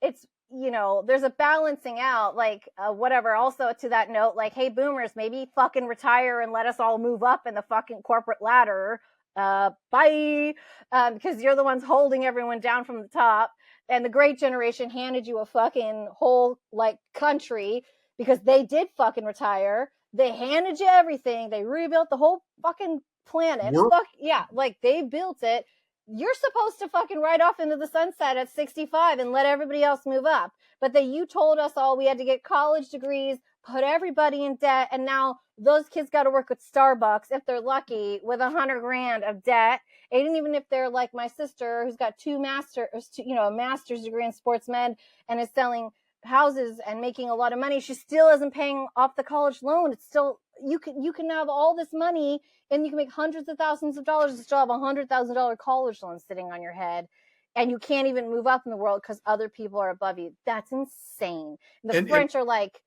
it's, you know, there's a balancing out, like, whatever. Also, to that note, like, hey, boomers, maybe fucking retire and let us all move up in the fucking corporate ladder. Bye. Because you're the ones holding everyone down from the top. And the great generation handed you a fucking whole, like, country because they did fucking retire. They handed you everything. They rebuilt the whole fucking planet. Yeah, like, they built it. You're supposed to fucking ride off into the sunset at 65 and let everybody else move up. But then you told us all we had to get college degrees, put everybody in debt, and now those kids got to work at Starbucks, if they're lucky, with $100,000 of debt. And even if they're like my sister, who's got a master's degree in sports med and is selling houses and making a lot of money, she still isn't paying off the college loan. It's still, you can have all this money and you can make hundreds of thousands of dollars and still have $100,000 college loan sitting on your head. And you can't even move up in the world because other people are above you. That's insane. The French are like,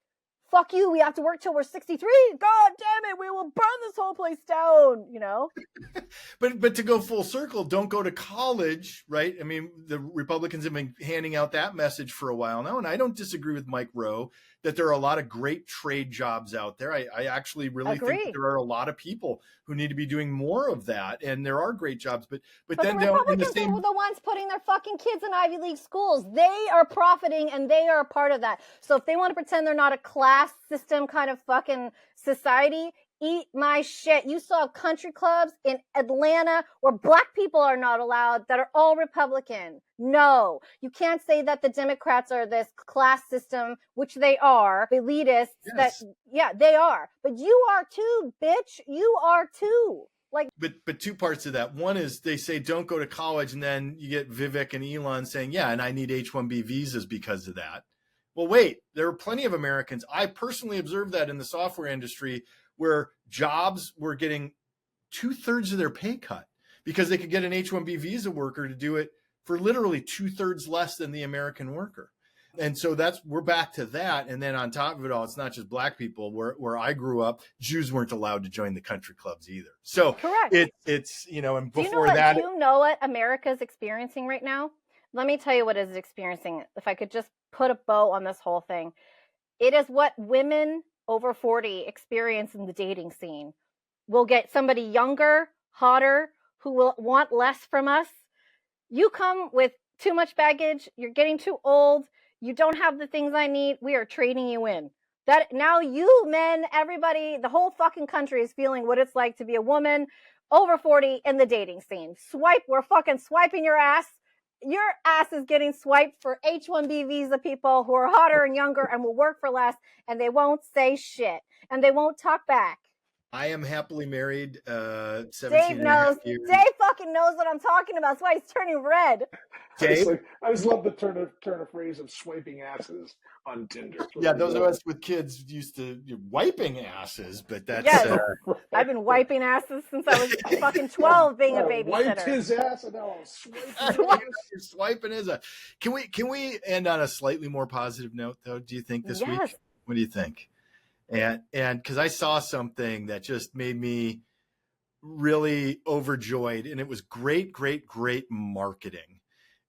fuck you, we have to work till we're 63. God damn it, we will burn this whole place down, you know? But to go full circle, don't go to college, right? I mean, the Republicans have been handing out that message for a while now, and I don't disagree with Mike Rowe that there are a lot of great trade jobs out there. I actually really think that there are a lot of people who need to be doing more of that, and there are great jobs. But then the Republicans are the ones putting their fucking kids in Ivy League schools. They are profiting, and they are a part of that. So if they want to pretend they're not a class system kind of fucking society, eat my shit. You saw country clubs in Atlanta where black people are not allowed that are all Republican. No, you can't say that the Democrats are this class system, which they are, elitists. Yes. They are. But you are too, bitch. You are too. Like, but two parts of that. One is they say don't go to college, and then you get Vivek and Elon saying, yeah, and I need H-1B visas because of that. Well, wait, there are plenty of Americans. I personally observed that in the software industry where jobs were getting 2/3 of their pay cut because they could get an H-1B visa worker to do it for literally 2/3 less than the American worker. And so we're back to that. And then on top of it all, it's not just black people. Where I grew up, Jews weren't allowed to join the country clubs either. So correct. It's, you know, and do before do you know what America is experiencing right now? Let me tell you what it is experiencing. If I could just put a bow on this whole thing. It is what women over 40 experience in the dating scene. We'll get somebody younger, hotter, who will want less from us. You come with too much baggage. You're getting too old. You don't have the things I need. We are trading you in. That now you men, everybody, the whole fucking country is feeling what it's like to be a woman over 40 in the dating scene. We're fucking swiping your ass. Your ass is getting swiped for H-1B visa people who are hotter and younger and will work for less, and they won't say shit and they won't talk back. I am happily married. 17 Dave knows. Dave fucking knows what I'm talking about. That's why he's turning red. Dave? I just love the turn of phrase of swiping asses on Tinder. Yeah, those of us with kids used to wiping asses, but that's I've been wiping asses since I was fucking 12, being a babysitter. Wiped his ass and now I'm swiping his ass. Can we end on a slightly more positive note, though? Do you think this week? What do you think? And because I saw something that just made me really overjoyed, and it was great marketing.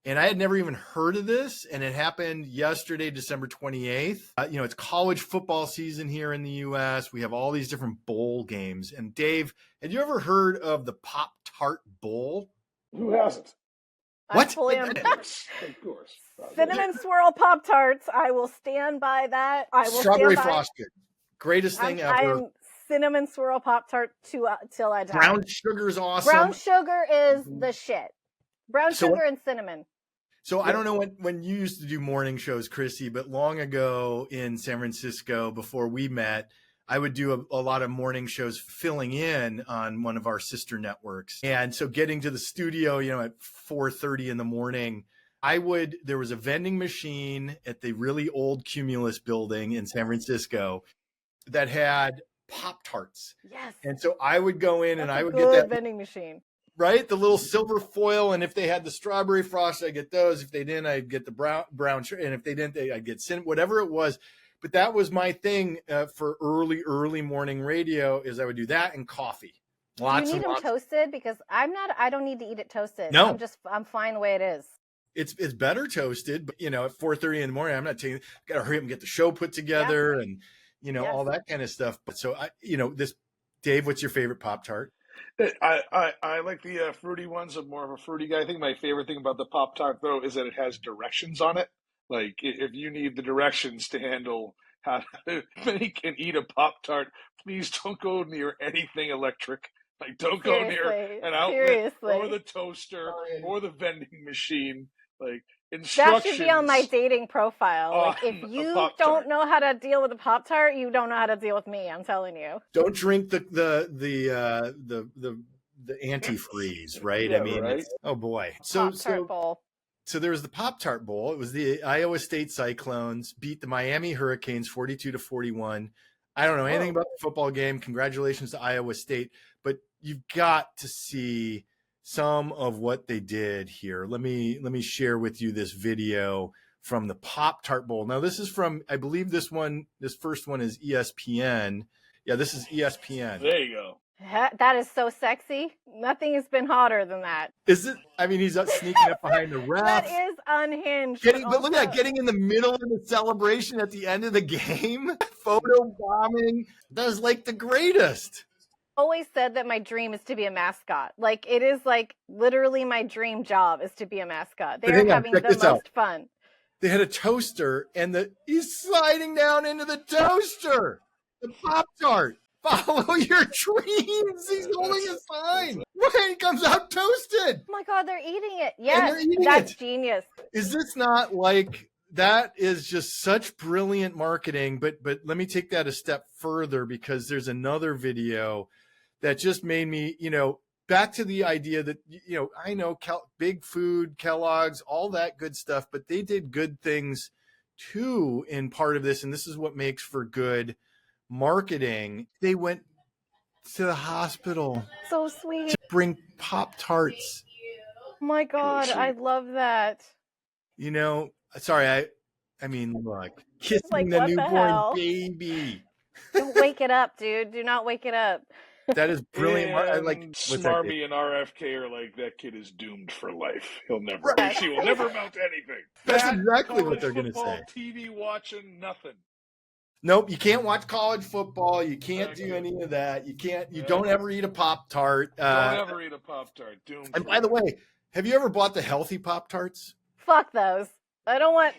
And I had never even heard of this, and it happened yesterday, December 28th. It's college football season here in the U.S. We have all these different bowl games. And Dave, had you ever heard of the Pop-Tart Bowl? Who hasn't? What? Of course. Cinnamon swirl Pop-Tarts. I will stand by that. Strawberry frosted. Greatest thing ever. I am cinnamon swirl Pop-Tart till I die. Brown sugar is awesome. Brown sugar is the shit. Brown sugar and cinnamon. So I don't know when you used to do morning shows, Chrissy, but long ago in San Francisco, before we met, I would do a lot of morning shows filling in on one of our sister networks. And so getting to the studio, at 4:30 in the morning, there was a vending machine at the really old Cumulus building in San Francisco that had Pop-Tarts. Yes. And so I would go in and I would get that vending machine. Right? The little silver foil. And if they had the strawberry frost, I'd get those. If they didn't, I'd get the brown. And if they didn't, I'd get whatever it was. But that was my thing for early morning radio is I would do that and coffee. Do you need them toasted? Because I don't need to eat it toasted. No. I'm fine the way it is. It's better toasted, but at 4:30 in the morning, I'm not taking, got to hurry up and get the show put together and, all that kind of stuff. But so Dave, what's your favorite Pop-Tart? I like the fruity ones. I'm more of a fruity guy. I think my favorite thing about the Pop-Tart, though, is that it has directions on it. Like, if you need the directions to handle how to make and eat a Pop-Tart, please don't go near anything electric. Like, don't go near an outlet or the toaster or the vending machine. Like, instructions. That should be on my dating profile. Like, if you don't know how to deal with a Pop-Tart, you don't know how to deal with me. I'm telling you. Don't drink the antifreeze, right? Yeah, right? Oh boy. Pop-Tart bowl. So there was the Pop-Tart Bowl. It was the Iowa State Cyclones beat the Miami Hurricanes 42-41. I don't know anything about the football game. Congratulations to Iowa State, but you've got to see some of what they did here. Let me share with you this video from the Pop-Tart Bowl. Now this is from, I believe this first one is ESPN. Yeah, this is ESPN. There you go. That is so sexy. Nothing has been hotter than that. Is it? I mean, he's sneaking up behind the ref. That is unhinged. But look at that, getting in the middle of the celebration at the end of the game. Photo bombing. That is like the greatest. Always said that my dream is to be a mascot. Like, it is like literally my dream job is to be a mascot. They're having the most fun. They had a toaster and he's sliding down into the toaster. The Pop-Tart. Follow your dreams. He's holding a sign. Right, it comes out toasted. Oh my God, they're eating it. Yes, that's genius. Is this not like, that is just such brilliant marketing? But let me take that a step further, because there's another video that just made me, back to the idea that, I know big food, Kellogg's, all that good stuff, but they did good things too in part of this. And this is what makes for good marketing. They went to the hospital. So sweet. To bring Pop-Tarts. Oh my God, I love that. Sorry, I mean, look, kissing the newborn baby. Don't wake it up, dude. Do not wake it up. That is brilliant. I like Smarmy and RFK are like, that kid is doomed for life. He'll never. She will never amount to anything. That's exactly what they're going to say. TV watching, nothing. Nope, you can't watch college football. You can't do any of that. You can't. You don't ever eat a Pop-Tart. Don't ever eat a Pop-Tart. Doomed. And by the way, have you ever bought the healthy Pop-Tarts? Fuck those. I don't want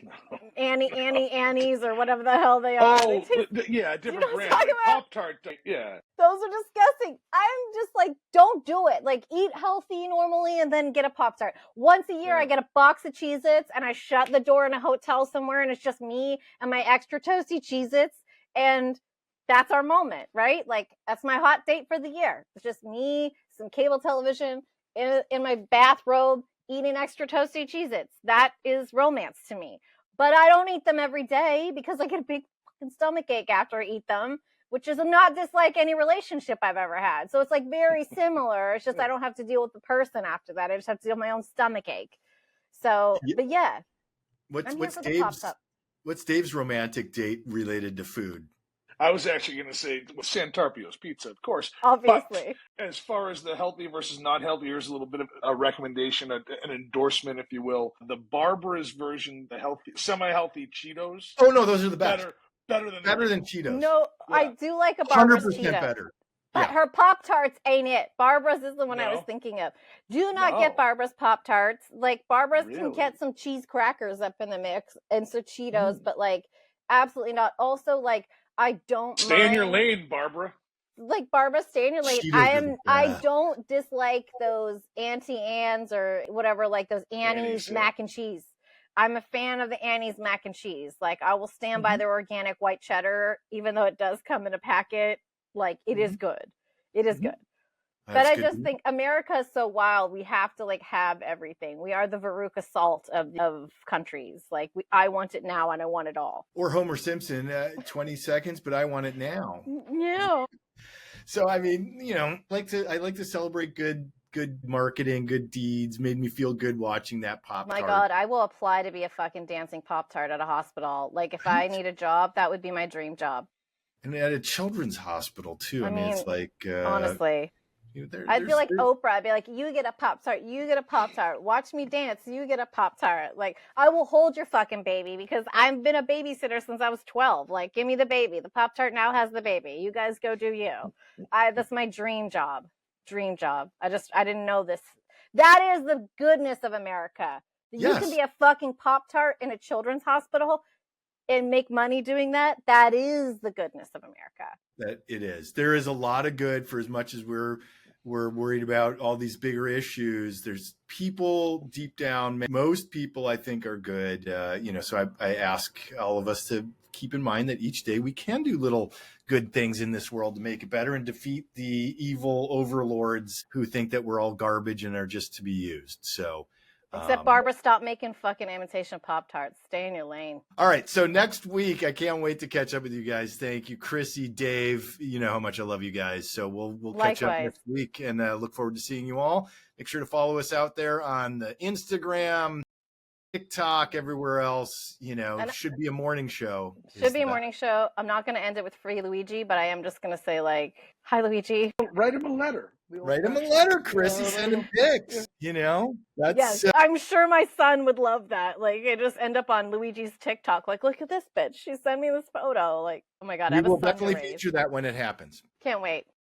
Annie's or whatever the hell they are. Oh, yeah, different brand. Pop-Tart, yeah. Those are disgusting. I'm just like, don't do it. Like, eat healthy normally and then get a Pop-Tart. Once a year, I get a box of Cheez-Its and I shut the door in a hotel somewhere and it's just me and my extra toasty Cheez-Its. And that's our moment, right? Like, that's my hot date for the year. It's just me, some cable television, in my bathrobe, eating extra toasty Cheez-Its. That is romance to me. But I don't eat them every day because I get a big fucking stomach ache after I eat them, which is not dislike any relationship I've ever had. So it's like very similar. It's just I don't have to deal with the person after that. I just have to deal with my own stomach ache. So, but yeah. What's Dave's romantic date related to food? I was actually going to say Santarpio's Pizza, of course. Obviously. But as far as the healthy versus not healthy, here's a little bit of a recommendation, an endorsement, if you will. The Barbara's version, the healthy, semi-healthy Cheetos. Oh, no, those are the best. Better than Cheetos. No, yeah. I do like a Barbara's 100% Cheeto. Better. But her Pop-Tarts ain't it. Barbara's is the one I was thinking of. Do not get Barbara's Pop-Tarts. Like, Barbara's can get some cheese crackers up in the mix and some Cheetos, but, like, absolutely not. Also, like, I don't stay in your lane, Barbara. Like, Barbara, stay in your lane. I don't dislike those Auntie Anne's or whatever, like those Annie's mac and cheese. I'm a fan of the Annie's mac and cheese. Like, I will stand by their organic white cheddar, even though it does come in a packet. Like, it is good. It is good. But I just think America is so wild. We have to like have everything. We are the Veruca Salt of countries. Like, I want it now and I want it all. Or Homer Simpson, 20 seconds, but I want it now. Yeah. So, I mean, you know, I like to celebrate good marketing, good deeds. Made me feel good watching that Pop-Tart. My God, I will apply to be a fucking dancing Pop-Tart at a hospital. Like, if I need a job, that would be my dream job. And at a children's hospital too. I mean, it's like honestly. I'd be like Oprah. I'd be like, you get a Pop-Tart, you get a Pop-Tart. Watch me dance, you get a Pop-Tart. Like, I will hold your fucking baby because I've been a babysitter since I was 12. Like, give me the baby. The Pop-Tart now has the baby. You guys go do you. That's my dream job. Dream job. I didn't know this. That is the goodness of America. You can be a fucking Pop-Tart in a children's hospital and make money doing that. That is the goodness of America. That it is. There is a lot of good for as much as we're worried about all these bigger issues. There's people deep down. Most people, I think, are good. You know, so I ask all of us to keep in mind that each day we can do little good things in this world to make it better and defeat the evil overlords who think that we're all garbage and are just to be used. So. Except Barbara, stop making fucking imitation Pop-Tarts. Stay in your lane. All right. So next week, I can't wait to catch up with you guys. Thank you, Chrissy, Dave. You know how much I love you guys. So we'll catch up next week and look forward to seeing you all. Make sure to follow us out there on the Instagram, TikTok, everywhere else. You know, it should be a morning show. Should be a morning show. I'm not going to end it with Free Luigi, but I am just going to say, like, hi, Luigi. Write him a letter. Write him a letter, Chrissy. Send him pics. You know, that's yes. I'm sure my son would love that. Like, it just end up on Luigi's TikTok. Like, look at this bitch. She sent me this photo. Like, oh my God. We will definitely feature that when it happens. Can't wait.